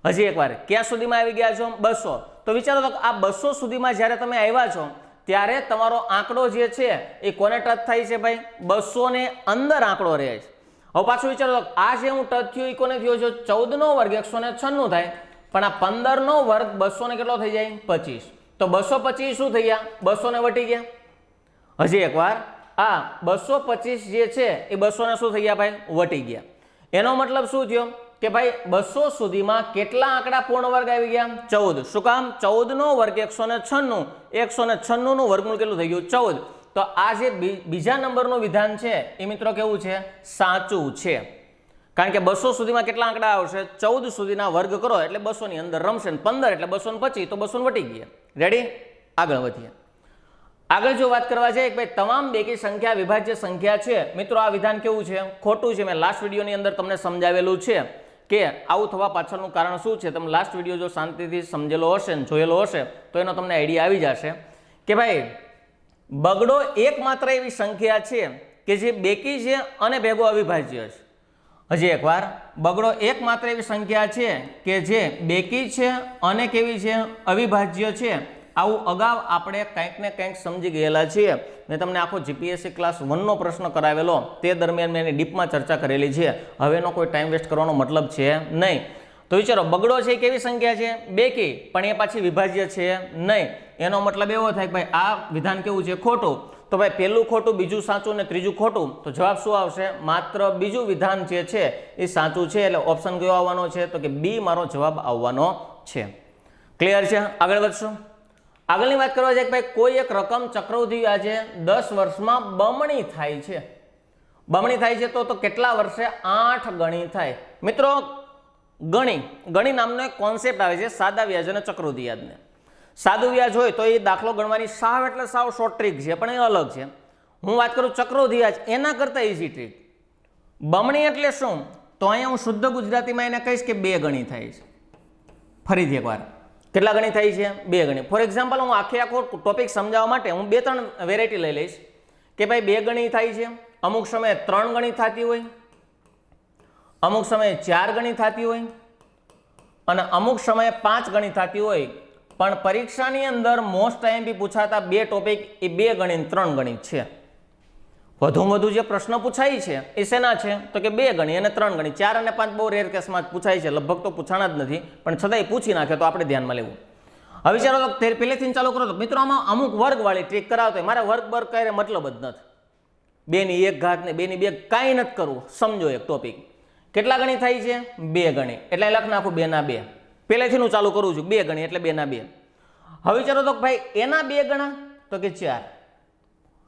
હજી એકવાર ક્યાં સુધીમાં આવી ગયા છો 200. તો વિચારો તો આ 200 સુધીમાં જ્યારે તમે આવ્યા છો ત્યારે તમારો આંકડો જે છે એ કોને ટચ થાય છે ભાઈ 200 ને અંદર આંકડો રહે છે. હવે પાછું વિચારો તો આ જે હું ટચ થયો એ કોને થયો છે 14 નો વર્ગ 196 થાય, પણ આ 15 નો વર્ગ 200 ને કેટલો થઈ જાય 25. તો 225 શું થઈ ગયા 200 ને વટી ગયા. હજી એકવાર આ 225 જે છે એ 200 ને શું થઈ ગયા ભાઈ વટી ગયા. એનો મતલબ શું થયો કે ભાઈ 200 સુધીમાં કેટલા આંકડા પૂર્ણ વર્ગ આવી ગયા 14. શું કામ 14 નો વર્ગ 196, 196 નું વર્ગમૂળ કેટલું થઈ ગયું 14. તો આ જે બીજા નંબરનું વિધાન છે એ મિત્રો કેવું છે સાચું છે, કારણ કે 200 સુધીમાં કેટલા આંકડા આવશે 14 સુધીના વર્ગ કરો એટલે 200 ની અંદર રમશે. 15 એટલે 225 તો 200 વટી ગયા. રેડી? આગળ વધીએ. આગળ જો વાત કરવા જઈએ કે ભાઈ તમામ બેકી સંખ્યા વિભાજ્ય સંખ્યા છે. મિત્રો આ વિધાન કેવું છે ખોટું છે. મેં લાસ્ટ વિડીયોની અંદર તમને સમજાવેલું છે કે આવું થવા પાછળનું કારણ શું છે. તમે લાસ્ટ વિડીયો જો શાંતિથી સમજેલો હશે ને જોયેલો હશે તો એનો તમને આઈડિયા આવી જશે કે ભાઈ બગડો એકમાત્ર એવી સંખ્યા છે કે જે બેકી છે અને ભેગો અવિભાજ્ય છે. હજી એકવાર બગડો એકમાત્ર એવી સંખ્યા છે કે જે બેકી છે અને કેવી છે અવિભાજ્ય છે. આવું અગાઉ આપણે કંઈક ને કંઈક સમજી ગયેલા છીએ. મેં તમને આખો જીપીએસસી ક્લાસ 1 નો પ્રશ્ન કરાવેલો તે દરમિયાન મેં એની ડીપમાં ચર્ચા કરેલી છે. હવે એનો કોઈ ટાઈમ વેસ્ટ કરવાનો મતલબ છે નહીં. તો વિચારો બગડો છે એ કેવી સંખ્યા છે બેકી, પણ એ પાછી વિભાજ્ય છે નહીં. એનો મતલબ એવો થાય કે ભાઈ આ વિધાન કેવું છે ખોટું. તો ભાઈ પહેલું ખોટું, બીજું સાચું ને ત્રીજું ખોટું. તો જવાબ શું આવશે માત્ર બીજું વિધાન જે છે એ સાચું છે. એટલે ઓપ્શન કયો આવવાનો છે તો કે બી મારો જવાબ આવવાનો છે. ક્લિયર છે? આગળ વધશું. આગળની વાત કરવા જાય કે ભાઈ કોઈ એક રકમ ચક્રવૃદ્ધિ વ્યાજે 10 વર્ષમાં બમણી થાય છે. બમણી થાય છે તો કેટલા વર્ષે 8 ગણી થાય. મિત્રો ગણી નામનો એક કોન્સેપ્ટ આવે છે સાદા વ્યાજ અને ચક્રવૃદ્ધિ વ્યાજને. સાદું વ્યાજ હોય તો એ દાખલો ગણવાની સાવ એટલે સાવ શોર્ટ ટ્રીક છે, પણ એ અલગ છે. હું વાત કરું ચક્રવૃદ્ધિ વ્યાજ એના કરતા ઇઝી ટ્રીક. બમણી એટલે શું તો અહીંયા હું શુદ્ધ ગુજરાતીમાં એને કહીશ કે 2 ગણી થાય છે. ફરીથી એકવાર કેટલા ગણી થાય છે 2 ગણી. ફોર એક્ઝામ્પલ હું આખો ટોપિક સમજાવવા માટે હું 2-3 વેરાયટી લઈ લઈશ કે ભાઈ 2 ગણી થાય છે, અમુક સમયે 3 ગણી થતી હોય, અમુક સમયે 4 ગણી થતી હોય, અને અમુક સમયે 5 ગણી થતી હોય, પણ પરીક્ષાની અંદર મોસ્ટ આઈએમપી પૂછાતા 2 ટોપિક એ 2 ગણી 3 ગણી છે. વધુમાં વધુ જે પ્રશ્ન પૂછાય છે એ શેના છે તો કે 2 ગણી અને 3 ગણી. 4 અને 5 બહુ રેર કેસમાં પૂછાય છે, લગભગ તો પૂછાણા જ નથી, પણ છતાંય પૂછી નાખે તો આપણે ધ્યાનમાં લેવું. હવે ચાલો તો પહેલેથી ચાલુ કરો તો મિત્રો આમાં અમુક વર્ગવાળી ટ્રીક કરાવતો હોય, મારે વર્ગ કરે મતલબ જ નથી. 2 ની 1 ઘાત ને 2 ની 2 કાંઈ નથી કરવું. સમજો એક ટોપિક કેટલા ગણી થાય છે 2 ગણી, એટલે લખ નાખું 2 ના 2. પહેલેથી હું ચાલુ કરું છું 2 ગણી એટલે 2 ના 2. હવે ચાલો તો ભાઈ એના 2 ગણા તો કે 4.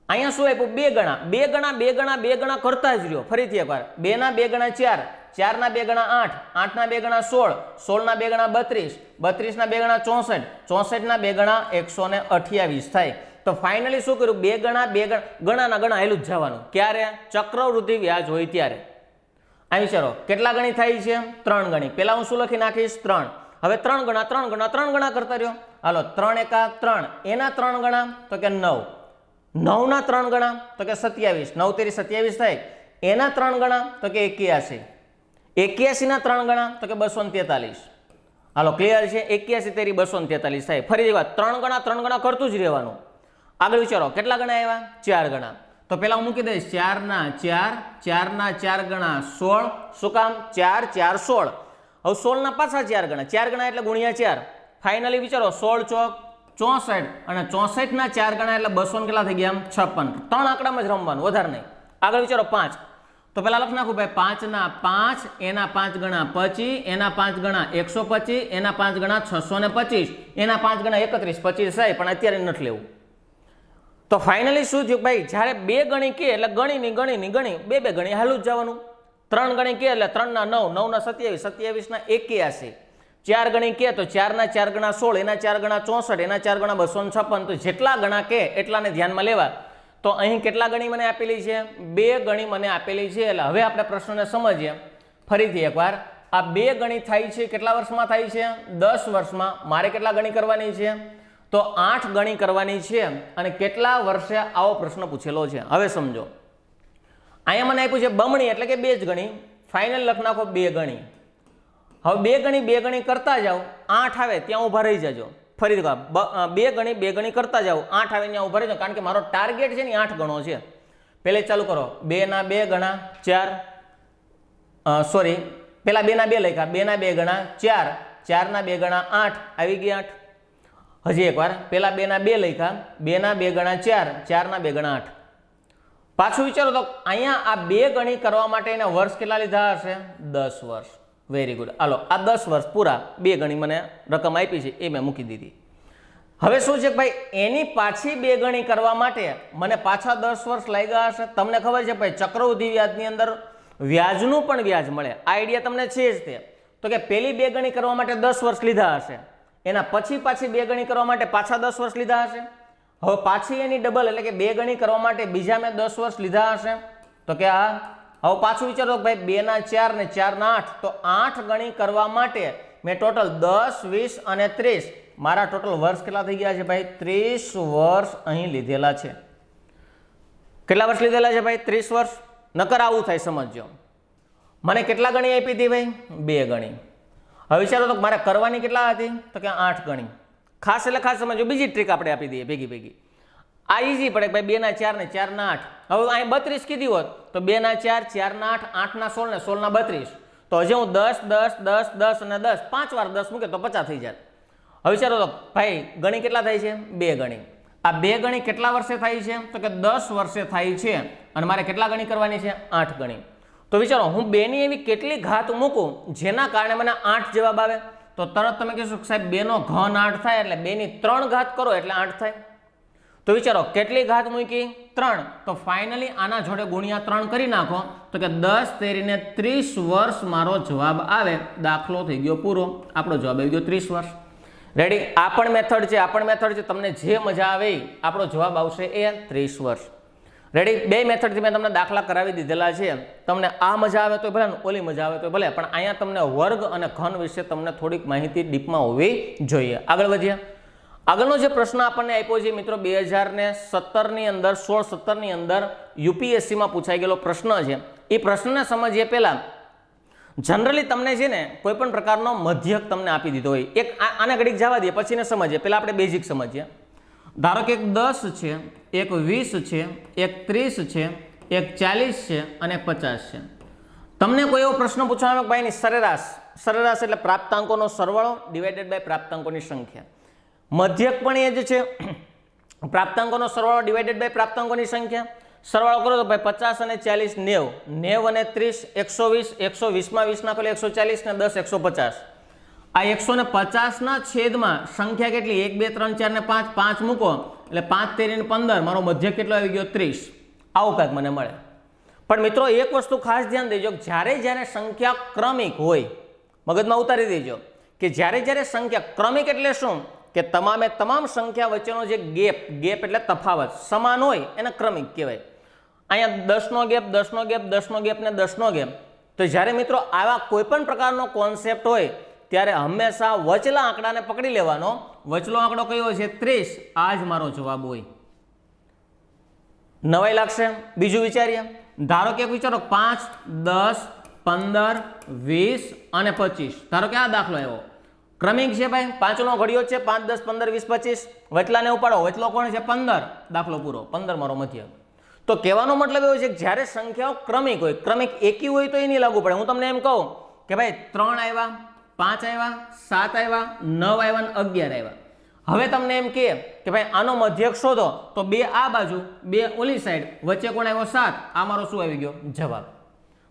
અહીંયા શું આપ્યું 2 ગણા 2 ગણા 2 ગણા 2 ગણા કરતા જ રહ્યો. ફરીથી એકવાર 2 ના 2 ગણા 4, 4 ના 2 ગણા 8, 8 ના 2 ગણા 16, 16 ના 2 ગણા 32, 32 ના 2 ગણા 64, 64 ના 2 ગણા 128 થાય. તો ફાઇનલી શું કર્યું 2 ગણા 2 ગણાના ગણા હેલું જ જવાનું. ક્યારે ચક્રવૃદ્ધિ વ્યાજ હોય ત્યારે. આ વિચારો કેટલા ગણી થાય છે 3 ગણી. પહેલા હું શું લખી નાખીશ 3. હવે 3 ગણા 3 ગણા 3 ગણા કરતા રહ્યો. હાલો 3 એકા 3, એના 3 ગણા તો કે 9, 9 ના 3 ગણા તો કે 27, 9 તેરી 27 થાય. એના 3 ગણા તો કે 81, 81 ના 3 ગણા તો કે 243. હાલો ક્લિયર છે. 81 તેરી 243 થાય. ફરી વાત 3 ગણા કરતું જ રહેવાનું. આગળ વિચારો કેટલા ગણા આવ્યા 4 ગણા. તો પેલા હું મૂકી દઈશ 4 ના 4, 4 ના 4 ગણા 16. શું કામ 4 4 16. હવે 16 ના પાછા 4 ગણા, 4 ગણા એટલે ગુણ્યા 4. ફાઇનલી વિચારો 16 ચોક 64 અને 64 ના 4 ગણા એટલે 200 કેટલા થઈ ગયા 56. 3 આંકડામાં જ રમવાનું, વધારે નહીં. આગળ વિચારો 5. તો પેલા લખ નાખું ભાઈ 5 ના 5, એના 5 ગણા 25, એના 5 ગણા 125, એના 5 ગણા 625, એના 5 ગણા 31, 25 થાય, પણ અત્યારે નથી લેવું. તો ફાઇનલી શું થયું ભાઈ જ્યારે 2 ગણી કે એટલે ગણી 2 ગણી હાલું જ જવાનું. 3 ગણી કે એટલે 3 ના 9, 9 ના 27, 27 ના 81. 4 ગણી કે તો 4 ના 4 ગણા 16, એના 4 ગણા 64, એના 4 ગણા 256. તો જેટલા ગણા કે એટલાને ધ્યાનમાં લેવા. તો અહીં કેટલા ગણી મને આપેલી છે 2 ગણી મને આપેલી છે. એટલે હવે આપણે પ્રશ્નને સમજીએ ફરીથી એકવાર. આ 2 ગણી થાય છે કેટલા વર્ષમાં થાય છે 10 વર્ષમાં. મારે કેટલા ગણી કરવાની છે તો 8 ગણી કરવાની છે. અને કેટલા વર્ષે આવો પ્રશ્ન પૂછેલો છે. હવે સમજો અહીંયા મને આપ્યું છે બમણી એટલે કે 2 જ ગણી. ફાઇનલ લખ નાખો 2 ગણી. હવે 2 ગણી કરતા જાઓ, 8 આવે ત્યાં ઊભા રહી જજો. ફરી 2 ગણી કરતા જાઓ, 8 આવે ત્યાં ઊભા રહી જાઓ, કારણ કે મારો ટાર્ગેટ છે ને 8 ગણો છે. પહેલે ચાલુ કરો 2 ના 2 ગણા 4, સોરી પેલા 2 ના 2 લખ્યા, 2 ના 2 ગણા 4, 4 ના 2 ગણા 8 આવી ગયા 8. હજી એકવાર પેલા 2 ના 2 લખ્યા, 2 ના 2 ગણા 4, 4 ના 2 ગણા 8. પાછું વિચારો તો અહીંયા આ 2 ગણી કરવા માટે એના વર્ષ કેટલા લીધા હશે 10 વર્ષ. Very good. હાલો આ 10 વર્ષ પૂરા 2 ગણી મને રકમ આપી છે એ મેં મૂકી દીધી. હવે શું છે ભાઈ એની પાછી 2 ગણી કરવા માટે મને પાછા 10 વર્ષ લાગ્યા હશે. તમને ખબર છે ભાઈ ચક્રવૃદ્ધિ વ્યાજની અંદર વ્યાજનું પણ વ્યાજ મળે. આ આઈડિયા તમને છે જ તે. તો કે પેલી 2 ગણી કરવા માટે 10 વર્ષ લીધા હશે, એના પછી પાછી 2 ગણી કરવા માટે પાછા 10 વર્ષ લીધા હશે. હવે પાછી એની ડબલ એટલે કે 2 ગણી કરવા માટે બીજા મેં 10 વર્ષ લીધા હશે. તો કે આ હવે પાછું વિચારો ભાઈ 2 ના 4 ને 4 ના 8, તો 8 ગણી કરવા માટે મેં ટોટલ 10, 20 અને 30, મારા ટોટલ વર્ષ કેટલા થઈ ગયા છે ભાઈ 30 વર્ષ અહીં લીધેલા છે. કેટલા વર્ષ લીધેલા છે ભાઈ 30 વર્ષ. નકર આવું થાય સમજજો. મને કેટલા ગણી આપી હતી ભાઈ 2 ગણી. હવે વિચારો તો મારે કરવાની કેટલા હતી તો કે 8 ગણી. ખાસ એટલે ખાસ સમજો. બીજી ટ્રીક આપણે આપી દઈએ ભેગી. આ ઈઝી પડે ભાઈ 2 ના 4 ને 4 ના 8. હવે અહીં 32 કીધી હોત તો 2 ના 4, 4 ના 8, 8 ના 16 ને 16 ના 32. તો હજી હું 10, 10, 10, 10 અને 10 5 વાર 10 મૂકે તો 50 થઈ જાય. હવે વિચારો તો ભાઈ ગણી કેટલા થાય છે 2 ગણી. આ 2 ગણી કેટલા વર્ષે થાય છે તો કે 10 વર્ષે થાય છે. અને મારે કેટલા ગણી કરવાની છે 8 ગણી. તો વિચારો હું 2 ની એવી કેટલી ઘાત મૂકું જેના કારણે મને 8 જવાબ આવે. તો તરત તમે કહેશો સાહેબ 2 નો ઘન 8 થાય એટલે 2 ની 3 ઘાત કરો એટલે 8 થાય. તો વિચારો કેટલી ઘાત મૂકી 3. તો ફાઇનલી આના જોડે ગુણ્યા 3 કરી નાખો તો કે 10 તેરીને 30 વર્ષ મારો જવાબ આવે. દાખલો થઈ ગયો પૂરો. આપણો જવાબ આવી ગયો 30 વર્ષ. રેડી. આ પણ મેથડ છે. તમને જે મજા આવે આપણો જવાબ આવશે એ 30 વર્ષ. રેડી. 2 મેથડથી મેં તમને દાખલા કરાવી દીધેલા છે. તમને આ મજા આવે તો ભલે ને ઓલી મજા આવે તો ભલે, પણ અહીંયા તમને વર્ગ અને ઘન વિશે તમને થોડીક માહિતી ડીપમાં હોવી જોઈએ. આગળ વધીએ. આગળનો જે પ્રશ્ન આપણને આપ્યો છે મિત્રો 2017 ની અંદર 16-17 ની અંદર યુપીએસસીમાં પૂછાઈ ગયેલો પ્રશ્ન છે. એ પ્રશ્નને સમજીએ પહેલા જનરલી તમને છે ને કોઈ પણ પ્રકારનો મધ્યક તમને આપી દીધો હોય, એક આના ઘડીક જવા દઈએ પછીને સમજીએ, પહેલા આપણે બેઝિક સમજીએ. ધારો કે એક 10 છે, એક 20 છે, એક 30 છે, એક 40 છે અને એક 50 છે. તમને કોઈ એવો પ્રશ્ન પૂછવામાં આવે કે ભાઈ એની સરેરાશ એટલે પ્રાપ્તાંકોનો સરવાળો ડિવાઇડેડ બાય પ્રાપ્તાંકોની સંખ્યા. મધ્યક પણ એ જ છે, પ્રાપ્તાંકોનો સરવાળો ડિવાઇડેડ બાય પ્રાપ્તાંકોની સંખ્યા. સરવાળો કરો તો ભાઈ 50 અને 40 90 અને 30 120 120 માં 20 નાખો એટલે 140 ને 10 150. આ 150 ના છેદમાં સંખ્યા કેટલી 1 2 3 4 ને 5 5 મૂકો એટલે 5 13 ને 15 મારો મધ્યક કેટલો આવી ગયો 30. આવું કાંઈક મને મળે. પણ મિત્રો એક વસ્તુ ખાસ ધ્યાન દેજો, જ્યારે સંખ્યા ક્રમિક હોય, મગજમાં ઉતારી દેજો કે જ્યારે સંખ્યા ક્રમિક એટલે શું કે તમામ સંખ્યા વચ્ચેનો જે ગેપ એટલે તફાવત સમાન હોય એને ક્રમિક કહેવાય. અહીંયા 10 નો ગેપ 10 નો ગેપ 10 નો ગેપ ને 10 નો ગેપ. તો જ્યારે મિત્રો આવા કોઈ પણ પ્રકારનો કોન્સેપ્ટ હોય ત્યારે હંમેશા વચલા આંકડાને પકડી લેવાનો. વચલો આંકડો કયો છે 30. આ જ મારો જવાબ હોય. નવાઈ લાગશે? બીજું વિચારીએ. ધારો કે વિચારો 5 10 15 20 અને 25. ધારો કે આ દાખલો આવ્યો ક્રમિક છે ભાઈ, 5 નો ઘડિયો છે 5 10 15 20 25. વચલાને ઉપાડો. વચલો કોણ છે 15. દાખલો પૂરો. 15 મારો મધ્યક. તો કહેવાનો મતલબ એવો છે કે જ્યારે સંખ્યાઓ ક્રમિક હોય, ક્રમિક એકી હોય તો એ નહીં લાગુ પડે. હું તમને એમ કહું કે ભાઈ 3 આવ્યા 5 આવ્યા 7 આવ્યા 9 આવ્યા અને 11 આવ્યા. હવે તમને એમ કે ભાઈ આનો મધ્યક શોધો તો 2 આ બાજુ 2 ઓલી સાઈડ, વચ્ચે કોણ આવ્યો 7. આ મારો શું આવી ગયો જવાબ?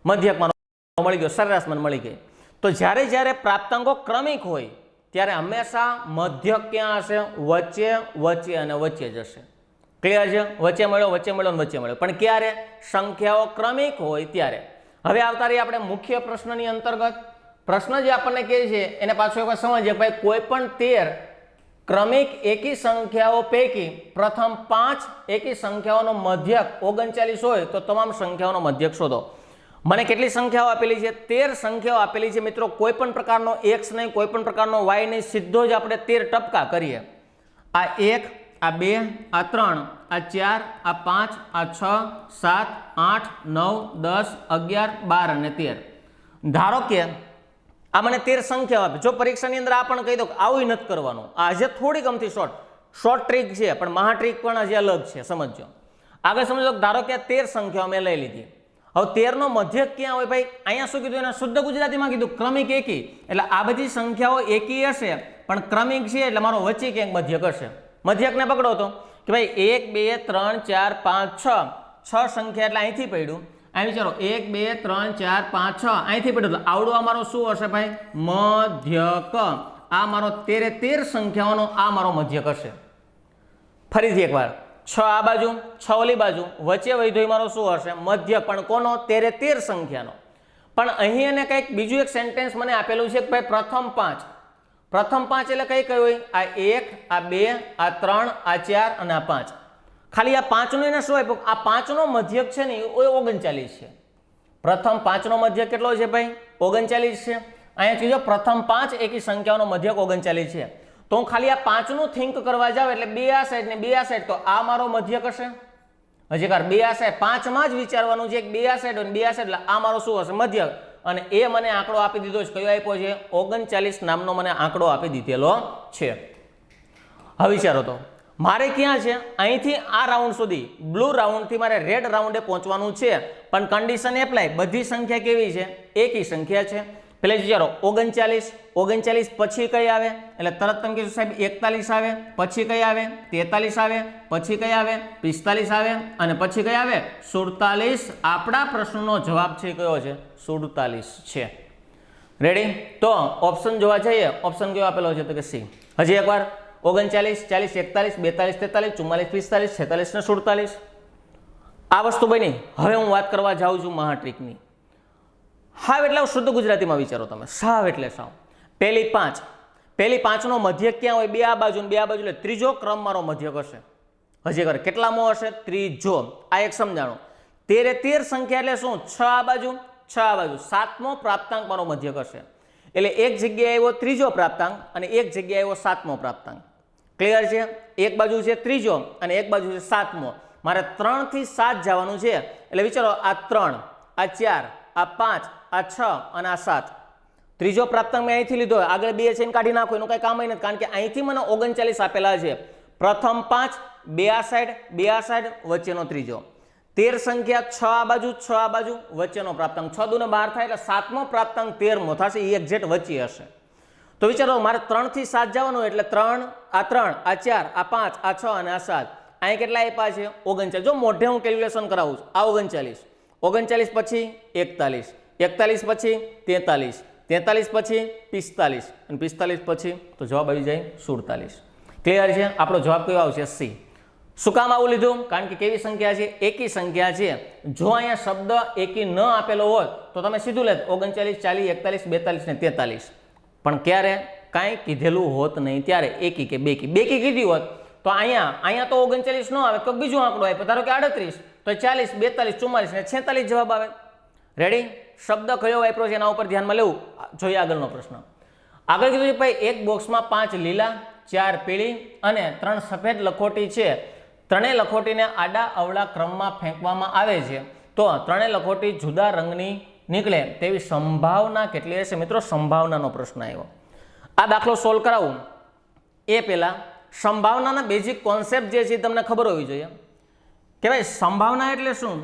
મધ્યક મારો મળી ગયો, સરેરાશ મને મળી ગઈ. તો જ્યારે પ્રાપ્તાંકો ક્રમિક હોય ત્યારે હંમેશા મધ્યક ક્યાં હશે? વચ્ચે અને વચ્ચે જ હશે. ક્લિયર છે? વચ્ચે મળ્યો અને વચ્ચે મળ્યો. પણ ક્યારે? સંખ્યાઓ ક્રમિક હોય ત્યારે. હવે આવતા રહીએ આપણે મુખ્ય પ્રશ્નની અંતર્ગત. પ્રશ્ન જે આપણને કહે છે એને પાછો એકવાર સમજીએ. ભાઈ કોઈ પણ 13 ક્રમિક એકી સંખ્યાઓ પૈકી પ્રથમ 5 એકી સંખ્યાઓનો મધ્યક 39 હોય તો તમામ સંખ્યાઓનો મધ્યક શોધો. મને કેટલી સંખ્યાઓ આપેલી છે? 13 સંખ્યાઓ આપેલી છે મિત્રો. કોઈ પણ પ્રકારનો x નહીં, કોઈ પણ પ્રકારનો y નહીં, સીધો જ આપણે 13 ટપકા કરીએ. આ 1, આ 2, આ 3, આ 4, આ 5, આ 6, 7, 8, 9, 10, 11, 12 અને 13. ધારો કે આ મને 13 સંખ્યાઓ આપે. જો પરીક્ષાની અંદર આ પણ કહી દો કે આવું નથી કરવાનું, આજે થોડીક અમથી શોર્ટ ટ્રીક છે, પણ મહા ટ્રીક પણ હજી અલગ છે, સમજો. આગળ સમજો. ધારો કે આ 13 સંખ્યાઓ મેં લઈ લીધી. હવે 13 નો મધ્યક ક્યાં હોય ભાઈ? અહીંયા શું કીધું? એના શુદ્ધ ગુજરાતીમાં કીધું ક્રમિક એકી. એટલે આ બધી સંખ્યાઓ એકી હશે પણ ક્રમિક છે એટલે મારો વચ્ચે ક્યાંક મધ્યક હશે. મધ્યકને પકડો તો કે ભાઈ 1 2 3 4 5 6 સંખ્યા એટલે અહીંથી પડ્યું. અહીં વિચારો 1 2 3 4 5 6 અહીંથી પડ્યું. તો આવડું આ મારો શું હશે ભાઈ? મધ્યક. આ મારો 13 સંખ્યાઓનો આ મારો મધ્યક હશે. ફરીથી એકવાર 6 આ બાજુ 6 ઓલી બાજુ, વચ્ચે વૈધ્યો મારો શું હશે? મધ્યક. પણ કોનો? 13 સંખ્યાનો. પણ અહીં એને કંઈક બીજું એક સેન્ટેન્સ મને આપેલું છે કે ભાઈ પ્રથમ 5 એટલે કઈ કઈ હોય? આ 1, આ 2, આ 3, આ 4 અને આ 5. ખાલી આ 5 નો એને શું આપ્યું? આ 5 નો મધ્યક છે ને એ 39 છે. પ્રથમ 5 નો મધ્યક કેટલો છે ભાઈ? 39 છે. અહીંયા કીધું પ્રથમ 5 એકી સંખ્યાઓનો મધ્યક 39 છે. તો હું ખાલી આ 5 નું થિંક કરવા જાવ એટલે 2 આ સાઈડ ને 2 આ સાઈડ, તો આ મારો મધ્યક હશે. હજી કાર 2 આ સાઈડ 5 માં જ વિચારવાનું છે. 2 આ સાઈડ અને 2 આ સાઈડ એટલે આ મારો શું હશે? મધ્યક. અને એ મને આંકડો આપી દીધો છે. કયો આપ્યો છે? 39 નામનો મને આંકડો આપી દીધેલો છે. હવે વિચારો તો મારે ક્યાં છે? અહીંથી આ રાઉન્ડ સુધી, બ્લુ રાઉન્ડથી મારે રેડ રાઉન્ડે પહોંચવાનું છે. પણ કન્ડિશન એપ્લાય. બધી સંખ્યા કેવી છે? એકી સંખ્યા છે. પેલા વિચારો 39 પછી કઈ આવે? એટલે તરત તમે કહીશું સાહેબ 41 આવે, પછી કઈ આવે? 43 આવે, પછી કઈ આવે? 45 આવે અને પછી કઈ આવે? 47. આપણા પ્રશ્નનો જવાબ છે કયો છે? 47 છે. રેડી? તો ઓપ્શન જોવા જઈએ. ઓપ્શન કયો આપેલો છે? તો કે સી. હજી એકવાર 39 40 41 42 43 44 45 46 46 ને 47. આ વસ્તુ બની. હવે હું વાત કરવા જાઉં છું મહાટ્રીકની. હાવ એટલે શુદ્ધ ગુજરાતીમાં વિચારો તમે. સાવ એટલે સાવ. પહેલી 5 નો મધ્યક ક્યાં હોય? 2 આ બાજુ ને 2 આ બાજુ એટલે ત્રીજો ક્રમ મારો મધ્યક હશે. હજી કરે કેટલામો હશે? ત્રીજો. આ એક સમજાણો. 13 સંખ્યા એટલે શું? 6 આ બાજુ 6 આ બાજુ, 7મો પ્રાપ્તાંક મારો મધ્યક હશે. એટલે એક જગ્યાએ આવ્યો ત્રીજો પ્રાપ્તાંક અને એક જગ્યાએ આવ્યો 7મો પ્રાપ્તાંક. ક્લિયર છે? એક બાજુ છે ત્રીજો અને એક બાજુ છે 7મો. મારે 3 થી 7 જવાનું છે. એટલે વિચારો આ 3, આ 4, આ 5, આ 6 અને આ 7. ત્રીજો પ્રાપ્તાંક મેં અહીંથી લીધો, આગળ 2 છે એને કાઢી નાખો, એનું કંઈ કામ નથી, કારણ કે અહીંથી મને 39 આપેલા છે. પ્રથમ 5, 2 આ સાઈડ, 2 આ સાઈડ, વચ્ચેનો ત્રીજો. 13 સંખ્યા, 6 આ બાજુ, 6 આ બાજુ, વચ્ચેનો પ્રાપ્તાંક. 6 દુને 12 થાય એટલે 7મો પ્રાપ્તાંક 13મો થશે, એ એક્ઝેક્ટ વચ્ચે હશે. તો વિચારો મારે 3 થી 7 જવાનું, એટલે 3, આ 3, આ 4, આ 5, આ 6 અને આ 7. અહીં કેટલા આપ્યા છે? 39. જો મોઢે હું કેલ્ક્યુલેશન કરાવું છું, આ 39, 39 પછી 41, 41 પછી 43, 43 પછી 45 અને 45 પછી તો જવાબ આવી જાય 47. ક્લિયર છે? આપણો જવાબ કયો આવશે? સી. શું કામ આવું લીધું? કારણ કે કેવી સંખ્યા છે? એકી સંખ્યા છે. જો અહીંયા શબ્દ એકી ન આપેલો હોત તો તમે સીધું લેત 39, 40, 41, 42 ને 43. પણ ક્યારે કાંઈ કીધેલું હોત નહીં, ત્યારે એકી કે બેકી કીધી હોત તો અહીંયા તો 39 ન આવે, તો બીજો આંકડો આવે, ધારો કે 38, તો 40, 42, 44 ને 46 જવાબ આવે. રેડી? શબ્દ કયો વાપરો છે એના ઉપર ધ્યાનમાં લેવું. જોઈએ આગળનો પ્રશ્ન. આગળ કીધું છે ભાઈ એક બોક્સમાં 5 લીલા, 4 પીળી અને 3 સફેદ લખોટી છે. ત્રણેય લખોટીને આડા અવળા ક્રમમાં ફેંકવામાં આવે છે, તો ત્રણેય લખોટી જુદા રંગની નીકળે તેવી સંભાવના કેટલી હશે? મિત્રો, સંભાવનાનો પ્રશ્ન આવ્યો. આ દાખલો સોલ્વ કરાવું એ પહેલા સંભાવનાના બેઝિક કોન્સેપ્ટ જે છે તમને ખબર હોવી જોઈએ કે ભાઈ સંભાવના એટલે શું.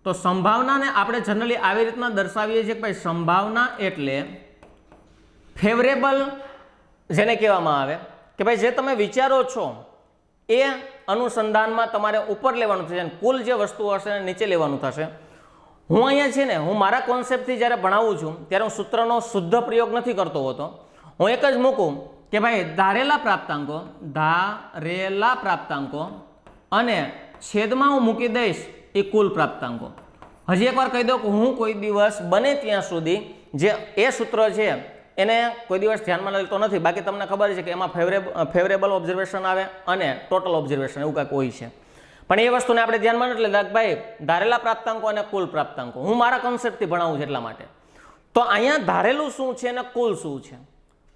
તો સંભાવનાને આપણે જનરલી આવી રીતના દર્શાવીએ છીએ કે ભાઈ સંભાવના એટલે ફેવરેબલ, જેને કહેવામાં આવે કે ભાઈ જે તમે વિચારો છો એ અનુસંધાનમાં તમારે ઉપર લેવાનું થશે, કુલ જે વસ્તુઓ હશે એને નીચે લેવાનું થશે. હું અહીંયા છે ને, હું મારા કોન્સેપ્ટથી જ્યારે ભણાવું છું ત્યારે હું સૂત્રનો શુદ્ધ પ્રયોગ નથી કરતો હોતો. હું એક જ મૂકું કે ભાઈ ધારેલા પ્રાપ્તાંકો અને છેદમાં હું મૂકી દઈશ એ કુલ પ્રાપ્તાંકો. હજી એકવાર કહી દઉં કે હું કોઈ દિવસ બને ત્યાં સુધી જે એ સૂત્ર છે એને કોઈ દિવસ ધ્યાનમાં લેતો નથી. બાકી તમને ખબર છે કે એમાં ફેવરેબલ ઓબ્ઝર્વેશન આવે અને ટોટલ ઓબ્ઝર્વેશન એવું કાંઈક હોય છે. પણ એ વસ્તુને આપણે ધ્યાનમાં નથી લેતા કે ભાઈ ધારેલા પ્રાપ્તાંકો અને કુલ પ્રાપ્તાંકો હું મારા કોન્સેપ્ટથી ભણાવું છું એટલા માટે. તો અહીંયા ધારેલું શું છે અને કુલ શું છે?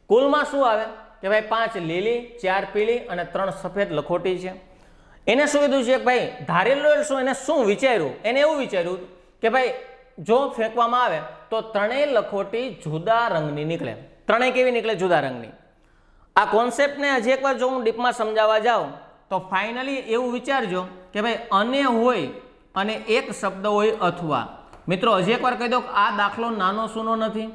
કુલમાં શું આવે કે ભાઈ 5 લીલી, 4 પીળી અને 3 સફેદ લખોટી છે. એને શું કીધું છે કે ભાઈ ધારેલું શું, એને શું વિચાર્યું? એને એવું વિચાર્યું કે ભાઈ જો ફેંકવામાં આવે તો ત્રણેય લખોટી જુદા રંગની નીકળે. ત્રણેય કેવી નીકળે? જુદા રંગની. આ કોન્સેપ્ટને હજી એકવાર જો હું ડીપમાં સમજાવવા જાઉં તો ફાઇનલી એવું વિચારજો કે ભાઈ અને હોય અને એક શબ્દ હોય અથવા. મિત્રો હજી એકવાર કહી દો કે આ દાખલો નાનો સૂનો નથી.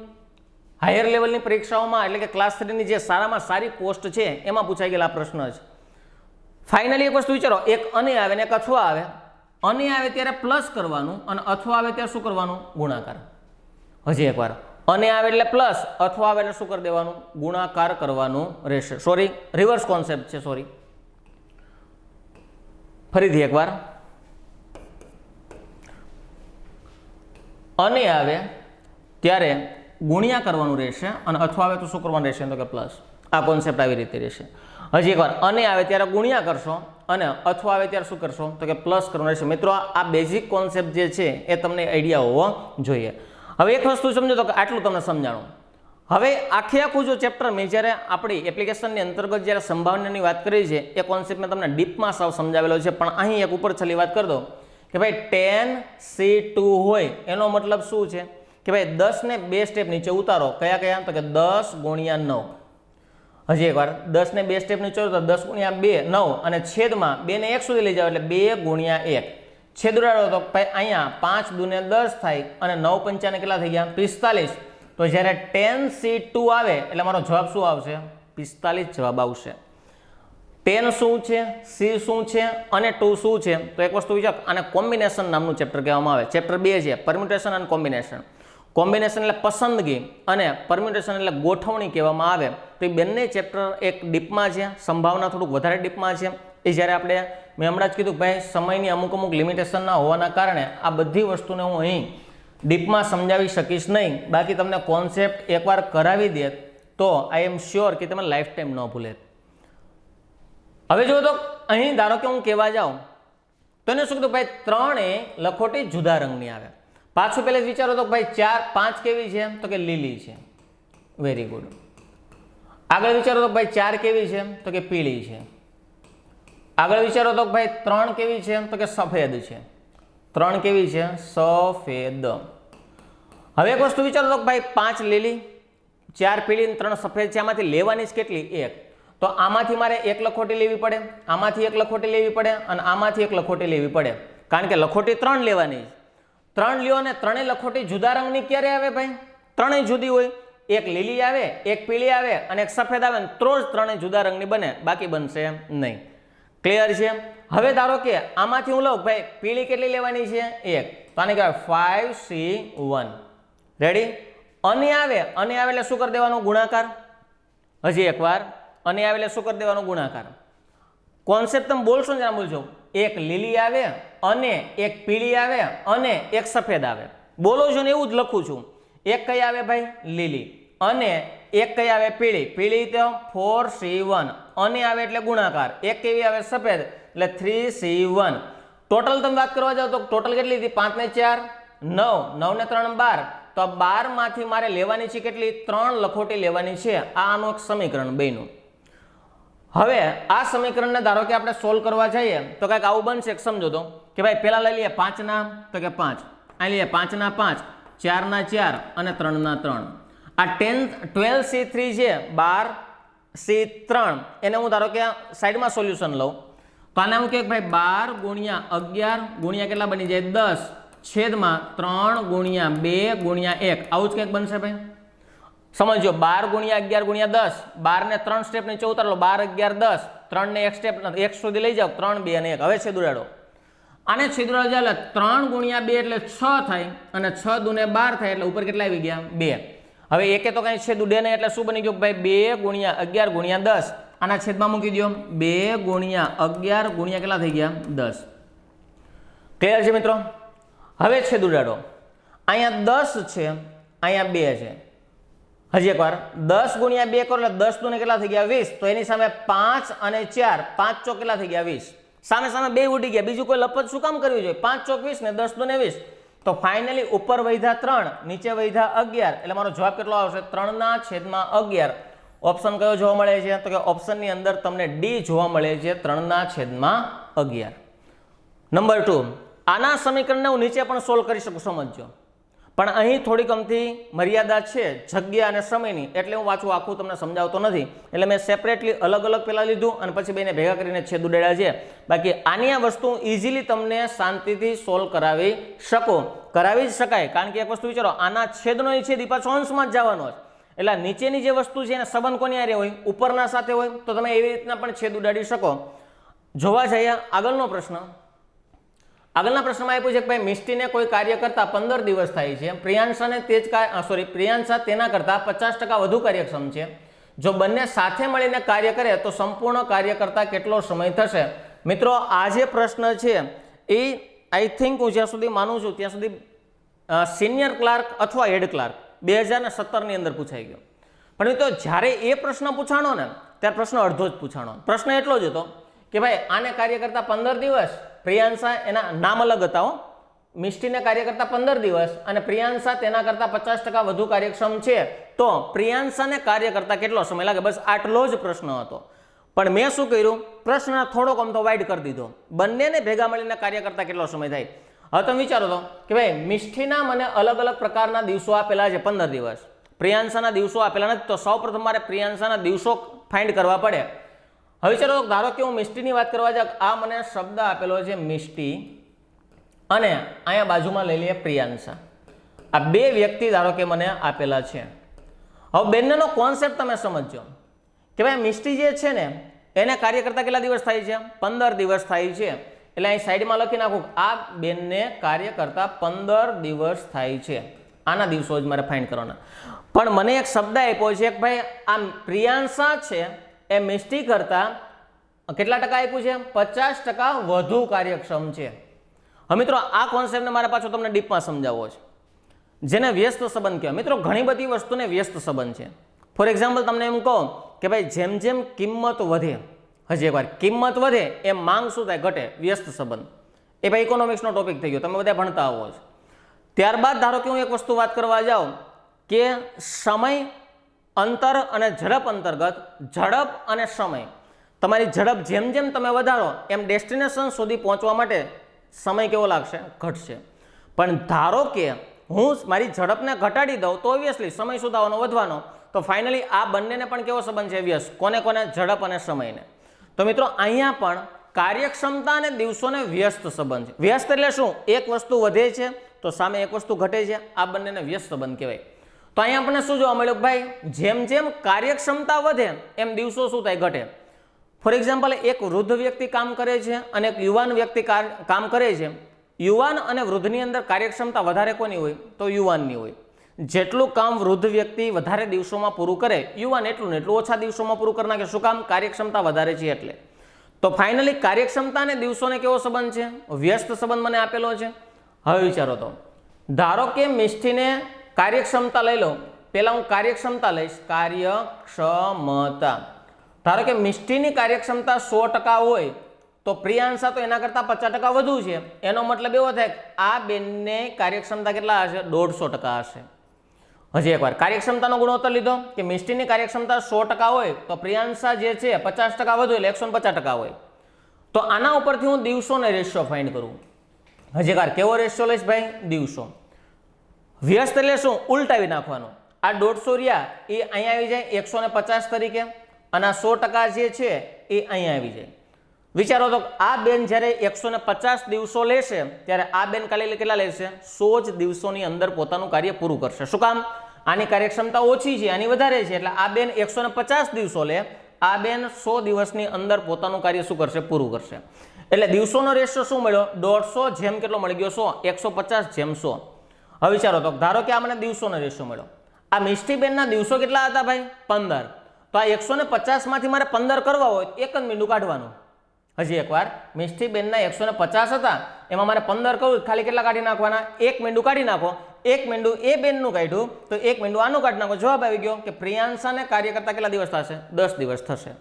હાયર લેવલની પરીક્ષાઓમાં એટલે કે ક્લાસ 3ની જે સારામાં સારી પોસ્ટ છે એમાં પૂછાઈ ગયેલા પ્રશ્ન છે. ફાઇનલી એક વસ્તુ વિચારો, એક અને આવે ને એક અથવા આવે. અને આવે ત્યારે પ્લસ કરવાનું અને અથવા આવે ત્યારે શું કરવાનું? ગુણાકાર. હજી એકવાર, અને આવે એટલે પ્લસ, અથવા આવે એટલે શું કરી દેવાનું? ગુણાકાર કરવાનું રહેશે. સોરી, રિવર્સ કોન્સેપ્ટ છે, સોરી. ફરીથી એકવાર, અને આવે ત્યારે ગુણ્યા કરવાનું રહેશે અને અથવા આવે તો શું કરવાનું રહેશે? તો કે પ્લસ. આ કોન્સેપ્ટ આવી રીતે રહેશે. હજી એકવાર, અને આવે ત્યારે ગુણ્યા કરશો અને અથવા આવે ત્યારે શું કરશો? તો કે પ્લસ કરવાનું રહેશે. મિત્રો આ બેઝિક કોન્સેપ્ટ જે છે એ તમને આઈડિયા હોવો જોઈએ. હવે એક વસ્તુ સમજો તો કે આટલું તમને સમજાણું. હવે આખું જો ચેપ્ટર મેં જ્યારે આપણી એપ્લિકેશનની અંતર્ગત જ્યારે સંભાવનાની વાત કરી છે એ કોન્સેપ્ટ મેં તમને ડીપમાં સાવ સમજાવેલો છે. પણ અહીં એક ઉપર છેલ્લી વાત કરી દો કે ભાઈ 10C2 હોય એનો મતલબ શું છે કે ભાઈ 10 ને 2 સ્ટેપ નીચે ઉતારો. કયા કયા? તો કે 10 ગુણ્યા 9. હજી એકવાર, 10 ને 2 સ્ટેપ નીચે ઉતારો, 10 ગુણ્યા 2 9 અને છેદમાં 2 ને 1 સુધી લઈ જાઓ એટલે 2 ગુણ્યા 1. છેદ ઉડાડો તો ભાઈ અહીંયા 5 દુને 10 થાય અને 9 પંચાને કેટલા થઈ ગયા? 45. તો જ્યારે 10C2 આવે એટલે મારો જવાબ શું આવશે? 45 જવાબ આવશે. 10 શું છે, C શું છે અને 2 શું છે? તો એક વસ્તુ વિચાર, આને કોમ્બિનેશન નામનું ચેપ્ટર કહેવામાં આવે. ચેપ્ટર 2 છે પરમ્યુટેશન અને કોમ્બિનેશન. કોમ્બિનેશન એટલે પસંદગી અને પરમ્યુટેશન એટલે ગોઠવણી કહેવામાં આવે. તો એ બંને ચેપ્ટર એક ડીપમાં છે, સંભાવના થોડુંક વધારે ડીપમાં છે. એ જ્યારે આપણે મેં હમણાં જ કીધું ભાઈ સમયની અમુક લિમિટેશનના હોવાના કારણે આ બધી વસ્તુને હું અહીં ડીપમાં સમજાવી શકીશ નહીં. બાકી તમને કોન્સેપ્ટ એકવાર કરાવી દે તો આઈ એમ શ્યોર કે તમે લાઈફ ટાઈમ ન ભૂલે. હવે જો તો અહીં ધારો કે હું કહેવા જાઉં તો એને શું કીધું ભાઈ ત્રણેય લખોટી જુદા રંગની આવે. પાછું પહેલા જ વિચારો તો ભાઈ 4 5 કેવી છે? તો કે લીલી છે. Very good. આગળ વિચારો તો ભાઈ 4 કેવી છે? તો કે પીળી છે. આગળ વિચારો તો ભાઈ 3 કેવી છે? તો કે સફેદ છે. 3 કેવી છે? સફેદ. હવે એક વસ્તુ વિચારો તો ભાઈ 5 લીલી 4 પીળી અને 3 સફેદ છે, આમાંથી લેવાની જ કેટલી? 1. તો આમાંથી મારે 1 લખોટી લેવી પડે, આમાંથી 1 લખોટી લેવી પડે અને આમાંથી 1 લખોટી લેવી પડે, કારણ કે લખોટી 3 લેવાની. 3 લ્યો અને 3 લખોટી જુદા રંગની ક્યારે આવે ભાઈ? 3 જુદી હોય. એક લીલી આવે, એક પીળી આવે અને એક સફેદ આવે તો જ 3 જુદા રંગની બને, બાકી બનશે નહીં. ક્લિયર છે? હવે ધારો કે આમાંથી હું લઉં ભાઈ પીળી કેટલી લેવાની છે? 1. તો આને કહેવાય 5C1. રેડી? અને આવે એટલે શું કરી દેવાનું? ગુણાકાર. હજી એકવાર અને આવે એટલે શું કરી દેવાનું? ગુણાકાર. કોન્સેપ્ટ તમે બોલશો ને ત્યાં બોલજો. એક લીલી આવે અને એક પીળી આવે અને એક સફેદ આવે. બોલો છો ને એવું જ લખું છું. એક કઈ આવે ભાઈ? લીલી. અને એક કઈ આવે? પીળી. પીળી તો 4C1. અને આવે એટલે ગુણાકાર. એક કેવી આવે? સફેદ, એટલે 3C1. ટોટલ તમે વાત કરવા જાવ તો ટોટલ કેટલી હતી? 5 ને 4 9, 9 ને 3 12. તો 12 માંથી મારે લેવાની છે કેટલી? 3 લખોટી લેવાની છે. આ આનું એક સમીકરણ બન્યું. હવે આ સમીકરણને ધારો કે આપણે સોલ્વ કરવા જઈએ તો કંઈક આવું બનશે. સમજો તો કે ભાઈ પેલા લઈ લઈએ 5 ના, તો કે 5 અહીં લઈએ 5 ના 5, 4 ના 4 અને 3 ના 3. આ 12C3 છે, 12C3 એને હું ધારો કે સાઈડમાં સોલ્યુશન લઉં તો આને હું કે ભાઈ 12 ગુણ્યા 11 ગુણ્યા કેટલા બની જાય? 10 છેદમાં 3 ગુણ્યા 2 ગુણ્યા 1. આવું જ કંઈક બનશે ભાઈ. સમજો 12 ગુણ્યા 11 ગુણ્યા 10, 12 ને 3 સ્ટેપ નીચે ઉતારો, 12 11 10, 3 ને 1 સ્ટેપ 1 સુધી લઈ જાઓ, 3 2 અને 1. હવે છેદ ઉડાડો. આને છેદ ઉડાડો જાય એટલે 3 ગુણ્યા 2 એટલે 6 થાય અને 6 દુને 12 થાય એટલે ઉપર કેટલા આવી ગયા? 2. હવે એકે તો કઈ છેદ ઉડે નહીં એટલે શું બની ગયું ભાઈ? 2 ગુણ્યા 11 ગુણ્યા 10. આના છેદમાં મૂકી દો. 2 ગુણ્યા 11 ગુણ્યા કેટલા થઈ ગયા? 10. ક્લિયર છે મિત્રો? હવે છેદ ઉડાડો. અહીંયા 10 છે, અહીંયા 2 છે. હજી એકવાર 10 ગુણ્યા 2 કરો એટલે 10 દુને કેટલા થઈ ગયા? 20. તો એની સામે 5 અને 4, 5 ચોક કેટલા થઈ ગયા? 20. સામે સામે બે ઉડી ગયા, બીજું કોઈ લપત શું કામ કરવી જોઈએ? 5 ચોક 20 ને 10 દુને 20. તો ફાઇનલી ઉપર વધ્યા 3, નીચે વધ્યા 11, એટલે મારો જવાબ કેટલો આવશે? 3/11. ઓપ્શન કયો જોવા મળે છે? તો કે ઓપ્શનની અંદર તમને ડી જોવા મળે છે, 3/11. નંબર 2, આના સમીકરણને હું નીચે પણ સોલ્વ કરી શકું, સમજજો. પણ અહીં થોડીક અમથી મર્યાદા છે જગ્યા અને સમયની, એટલે હું વાંચું આખું તમને સમજાવતો નથી. એટલે મેં સેપરેટલી અલગ અલગ પહેલાં લીધું અને પછી બેને ભેગા કરીને છેદ ઉડાડ્યા છે. બાકી આની આ વસ્તુ ઇઝીલી તમને શાંતિથી સોલ્વ કરાવી શકું, કરાવી જ શકાય. કારણ કે એક વસ્તુ વિચારો, આના છેદનો છેદ એ પાછો અંશમાં જ જવાનો છે. એટલે નીચેની જે વસ્તુ છે એને સંબંધ કોની હારે હોય? ઉપરના સાથે હોય. તો તમે એવી રીતના પણ છેદ ઉડાડી શકો. જોવા જઈએ આગળનો પ્રશ્ન. આગળના પ્રશ્નમાં આપ્યું છે કે ભાઈ મિષ્ટીને કોઈ કાર્ય કરતા 15 દિવસ થાય છે, પ્રિયાંશા તેના કરતા 50% વધુ કાર્યક્ષમ છે. જો બંને સાથે મળીને કાર્ય કરે તો સંપૂર્ણ કાર્ય કરતા કેટલો સમય થશે? મિત્રો આ જે પ્રશ્ન છે એ આઈ થિંક હું જ્યાં સુધી માનું છું ત્યાં સુધી સિનિયર ક્લાર્ક અથવા હેડ ક્લાર્ક 2017ની અંદર પૂછાઈ ગયો. પણ મિત્રો જ્યારે એ પ્રશ્ન પૂછાણો ને ત્યારે પ્રશ્ન અડધો જ પૂછાણો. પ્રશ્ન એટલો જ હતો કે ભાઈ આને કાર્ય કરતા 15 દિવસ, પ્રિયાંશા એના નામ અલગ હતા હો, મિષ્ટીને કાર્ય કરતા 15 દિવસ અને પ્રિયાંશા તેના કરતા 50% વધુ કાર્યક્ષમ છે, તો પ્રિયાંશાને કાર્ય કરતા કેટલો સમય લાગે? બસ આટલો જ પ્રશ્ન હતો. પણ મેં શું કર્યું? પ્રશ્ન થોડોક આમ તો વાઇડ કરી દીધો. બંનેને ભેગા મળીને કાર્ય કરતા કેટલો સમય થાય? હવે તમે વિચારો તો કે ભાઈ મિષ્ટીના મને અલગ અલગ પ્રકારના દિવસો આપેલા છે 15 દિવસ, પ્રિયાંશાના દિવસો આપેલા નથી. તો સૌપ્રથમ મારે પ્રિયાંશાના દિવસો ફાઇન્ડ કરવા પડે. હવે વિચારો ધારો કે હું મિષ્ટીની વાત કરવા જાઉં, આ મને શબ્દ આપેલો છે મિષ્ટી અને અહીંયા બાજુમાં લઈ લઈએ પ્રિયાંશા. આ બે વ્યક્તિ ધારો કે મને આપેલા છે. હવે બંનેનો કોન્સેપ્ટ તમે સમજો કે ભાઈ મિષ્ટી જે છે ને એને કાર્ય કરતા કેટલા દિવસ થાય છે? 15 દિવસ થાય છે. એટલે અહીં સાઈડમાં લખી નાખું આ બેનને કાર્ય કરતા 15 દિવસ થાય છે. આના દિવસો જ મારે ફાઇન્ડ કરવાના. પણ મને એક શબ્દ આપ્યો છે કે ભાઈ આ પ્રિયાંશા છે એ મિષ્ટી કરતા કેટલા ટકા આપ્યું છે? 50% વધુ કાર્યક્ષમ છે. હવે મિત્રો આ કોન્સેપ્ટને મારે પાછો તમને ડીપમાં સમજાવવો છે, જેને વ્યસ્ત સંબંધ કહેવાય. મિત્રો ઘણી બધી વસ્તુને વ્યસ્ત સંબંધ છે. ફોર એક્ઝામ્પલ તમને એમ કહો કે ભાઈ જેમ જેમ કિંમત વધે, હજી એકવાર કિંમત વધે એમ માંગ શું થાય? ઘટે. વ્યસ્ત સંબંધ. એ ભાઈ ઇકોનોમિક્સનો ટોપિક થઈ ગયો, તમે બધા ભણતા આવો છો. ત્યારબાદ ધારો કે હું એક વસ્તુ વાત કરવા જાઉં કે સમય, અંતર અને ઝડપ અંતર્ગત ઝડપ અને સમય, તમારી ઝડપ જેમ જેમ તમે વધારો એમ ડેસ્ટિનેશન સુધી પહોંચવા માટે સમય કેવો લાગશે? ઘટશે. પણ ધારો કે હું મારી ઝડપને ઘટાડી દઉં તો ઓબ્વિયસલી સમય શું થવાનો? વધવાનો. તો ફાઇનલી આ બંનેને પણ કેવો સંબંધ છે? વ્યસ્ત. કોને કોને? ઝડપ અને સમયને. તો મિત્રો અહીંયા પણ કાર્યક્ષમતા અને દિવસોને વ્યસ્ત સંબંધ છે. વ્યસ્ત એટલે શું? એક વસ્તુ વધે છે તો સામે એક વસ્તુ ઘટે છે. આ બંનેને વ્યસ્ત સંબંધ કહેવાય. તો અહીંયા આપણને શું જોવા મળ્યું? ભાઈ જેમ જેમ કાર્યક્ષમતા વધે એમ દિવસો શું થાય? ઘટે. ફોર એક્ઝામ્પલ, એક વૃદ્ધ વ્યક્તિ કામ કરે છે અને એક યુવાન વ્યક્તિ કામ કરે છે. યુવાન અને વૃદ્ધની અંદર કાર્યક્ષમતા વધારે કોની હોય? તો યુવાનની હોય. જેટલું કામ વૃદ્ધ વ્યક્તિ વધારે દિવસોમાં પૂરું કરે, યુવાન એટલું ને એટલું ઓછા દિવસોમાં પૂરું કરી નાખે. શું કામ? કાર્યક્ષમતા વધારે છે એટલે. તો ફાઇનલી કાર્યક્ષમતા અને દિવસોને કેવો સંબંધ છે? વ્યસ્ત સંબંધ મને આપેલો છે. હવે વિચારો તો, ધારો કે મિષ્ટીને કાર્યક્ષમતા લઈ લો. પહેલા હું કાર્યક્ષમતા લઈશ. કાર્યક્ષમતા. ધારો કે મિષ્ટીની કાર્યક્ષમતા 100% હોય તો પ્રિયાંશા તો એના કરતાં 50% વધુ છે. એનો મતલબ એવો થાય કે આ બેનને કાર્યક્ષમતા કેટલા હશે? 150% હશે. હજી એકવાર કાર્યક્ષમતાનો ગુણોત્તર લીધો કે મિષ્ટીની કાર્યક્ષમતા 100% હોય તો પ્રિયાંશા જે છે 50% વધુ એટલે 150% હોય. તો આના ઉપરથી હું દિવસોનો રેશિયો ફાઇન્ડ કરું. હજી એકવાર કેવો રેશિયો લઈશ ભાઈ? દિવસો. વ્યસ્ત એટલે શું? ઉલટાવી નાખવાનું. આ 150 રહ્યા એ અહીંયા આવી જાય 150 તરીકે અને આ 100% જે છે એ અહીંયા આવી જાય. વિચારો તો આ બેન જ્યારે 150 દિવસો લેશે ત્યારે આ બેન કાલે કેટલા લેશે? 100 જ દિવસોની અંદર પોતાનું કાર્ય પૂરું કરશે. શું કામ? આની કાર્યક્ષમતા ઓછી છે, આની વધારે છે. એટલે આ બેન 150 દિવસો લે, આ બેન 100 દિવસની અંદર પોતાનું કાર્ય શું કરશે? પૂરું કરશે. એટલે દિવસોનો રેશિયો શું મળ્યો? 150 જેમ કેટલો મળી ગયો? 100. 150 જેમ 100. હવે વિચારો તો ધારો કે આ મને દિવસોનો રેશિયો મળ્યો. આ મિષ્ટીબેનના દિવસો કેટલા હતા ભાઈ? 15. તો આ 150 માંથી મારે 15 કરવા હોય તો એક જ મીંડું કાઢવાનું. હજી એકવાર, મિષ્ટીબેનના 150 હતા, એમાં મારે 15 કરવું, ખાલી કેટલા કાઢી નાખવાના? એક મીંડું કાઢી નાખો. એક મીંડું એ બેનનું કાઢ્યું તો એક મીંડું આનું કાઢી નાખો. જવાબ આવી ગયો કે પ્રિયાંશાને કાર્ય કરતા કેટલા દિવસ થશે? 10 દિવસ થશે.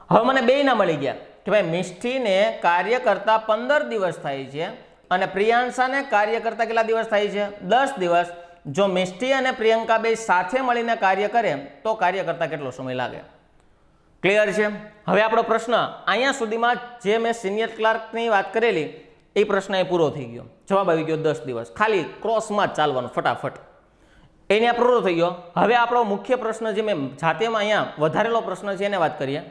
હવે મને બેયના મળી ગયા કે ભાઈ મિષ્ટીને કાર્ય કરતા 15 દિવસ થાય છે અને પ્રિયાંશાને કાર્ય કરતા કેટલા દિવસ થાય છે? 10 દિવસ. જો મિષ્ટી અને પ્રિયંકા બે સાથે મળીને કાર્ય કરે તો કાર્ય કરતા કેટલો સમય લાગે? ક્લિયર છે? હવે આપણો પ્રશ્ન અહીંયા સુધીમાં જે મેં સિનિયર ક્લાર્કની વાત કરેલી એ પ્રશ્ન એ પૂરો થઈ ગયો. જવાબ આવી ગયો 10 દિવસ. ખાલી ક્રોસમાં જ ચાલવાનું ફટાફટ. એને આ પૂરો થઈ ગયો. હવે આપણો મુખ્ય પ્રશ્ન જે મેં જાતેમાં અહીંયા વધારેલો પ્રશ્ન છે એને વાત કરીએ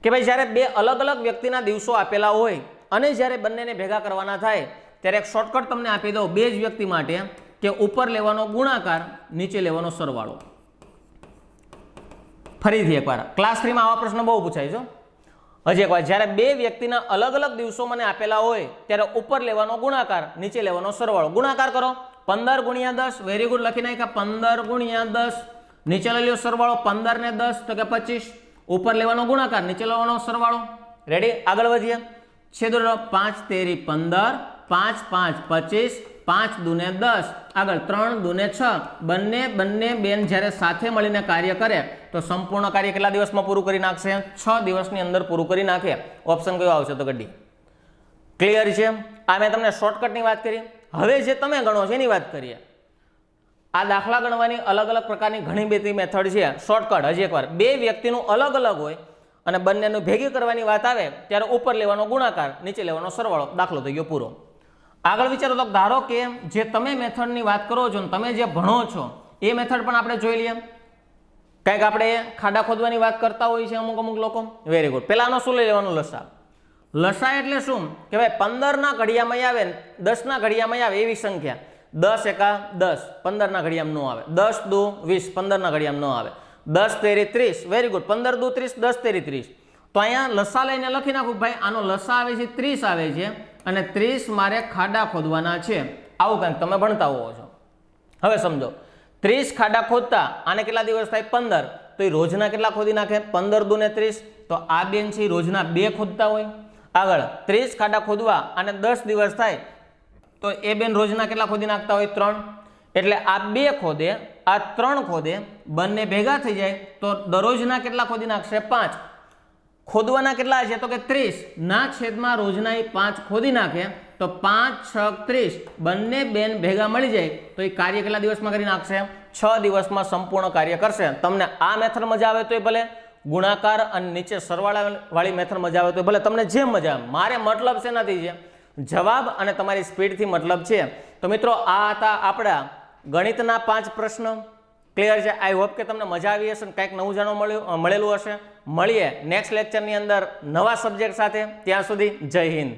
કે ભાઈ જ્યારે બે અલગ અલગ વ્યક્તિના દિવસો આપેલા હોય અને જ્યારે બંનેને ભેગા કરવાના થાય ત્યારે એક શોર્ટકટ તમને આપી દઉં બે જ વ્યક્તિ માટે કે ઉપર લેવાનો ગુણાકાર, નીચે લેવાનો સરવાળો. ફરીથી એકવાર, ક્લાસ 3 માં આવા પ્રશ્ન બહુ પૂછાય છે. હજી એકવાર, જ્યારે બે વ્યક્તિના અલગ અલગ દિવસો મને આપેલા હોય ત્યારે ઉપર લેવાનો ગુણાકાર, નીચે લેવાનો સરવાળો. ગુણાકાર કરો 15 ગુણ્યા 10. વેરી ગુડ, લખી નાખ્યા 15 ગુણ્યા 10. નીચે લઈ લો સરવાળો 15 ને 10 તો કે 25. ઉપર લેવાનો ગુણાકાર, નીચે લેવાનો સરવાળો. રેડી? આગળ વધીએ. છેદો 5 તેરી 15, 5 5 25, 5 દુને 10, આગળ 3 દુને 6. બંને બેન જ્યારે સાથે મળીને કાર્ય કરે તો સંપૂર્ણ કાર્ય કેટલા દિવસમાં પૂરું કરી નાખશે? 6 દિવસની અંદર પૂરું કરી નાખે. ઓપ્શન કયો આવશે? તો ગડી. ક્લિયર છે? આ મેં તમને શોર્ટકટની વાત કરી. હવે જે તમે ગણો છો એની વાત કરીએ. આ દાખલા ગણવાની અલગ અલગ પ્રકારની ઘણી બધી મેથડ છે. શોર્ટકટ હજી એકવાર, બે વ્યક્તિનું અલગ અલગ હોય અને બંનેનું ભેગી કરવાની વાત આવે ત્યારે ઉપર લેવાનો ગુણાકાર, નીચે લેવાનો સરવાળો. દાખલો થઈ ગયો પૂરો. આગળ વિચારો તો ધારો કે જે તમે મેથડની વાત કરો છો ને તમે જે ભણો છો એ મેથડ પણ આપણે જોઈ લઈએ. કંઈક આપણે ખાડા ખોદવાની વાત કરતા હોઈએ છીએ અમુક લોકો. Very good. પહેલાનો શું લઈ લેવાનું? લસા. લસા એટલે શું કે ભાઈ 15 ના ઘડિયામાં આવે, 10 ના ઘડિયામાં આવે એવી સંખ્યા. 10 એકા 10, 15 ના ઘડિયામાં ન આવે. 10 દુ 20, 15 ના ઘડિયામાં ન આવે. 10 તેરી 30. Very good. 15 દુ 30, 10 તેરી 30. તો અહીંયા લસા લઈને લખી નાખું ભાઈ આનો લસા આવે છે 30 આવે છે અને 30 મારે ખાડા ખોદવાના છે. આવું કંઈક તમે ભણતા હોવો છો. હવે સમજો 30 ખાડા ખોદતા આને કેટલા દિવસ થાય? 15. તો એ રોજના કેટલા ખોદી નાખે? 15 દુને 30. તો આ બેન છે રોજના 2 ખોદતા હોય. આગળ 30 ખાડા ખોદવા અને 10 દિવસ થાય તો એ બેન રોજના કેટલા ખોદી નાખતા હોય? 3. એટલે આ 2 ખોદે, આ 3 ખોદે, બંને ભેગા થઈ જાય તો દરરોજના કેટલા ખોદી નાખશે? 5. ખોદવાના કેટલા છે? તો કે 30 ના છેદમાં રોજના એ 5 ખોદી નાખે તો 5 6 30. બંને બેન ભેગા મળી જાય તો એ કાર્ય કેટલા દિવસમાં કરી નાખશે? 6 દિવસમાં સંપૂર્ણ કાર્ય કરશે. તમને આ મેથડ મજા આવે તો ભલે, ગુણાકાર અને નીચે સરવાળા વાળી મેથડ મજા આવે તો ભલે, તમને જે મજા આવે. મારે મતલબ છે નથી છે જવાબ અને તમારી સ્પીડથી મતલબ છે. તો મિત્રો આ હતા આપણા ગણિતના 5 પ્રશ્ન ક્લિયર છે. આઈ હોપ કે તમને મજા આવી હશે, કંઈક નવું જાણવા મળેલું હશે. મળીએ નેક્સ્ટ લેક્ચરની અંદર નવા સબ્જેક્ટ સાથે. ત્યાં સુધી જય હિન્દ.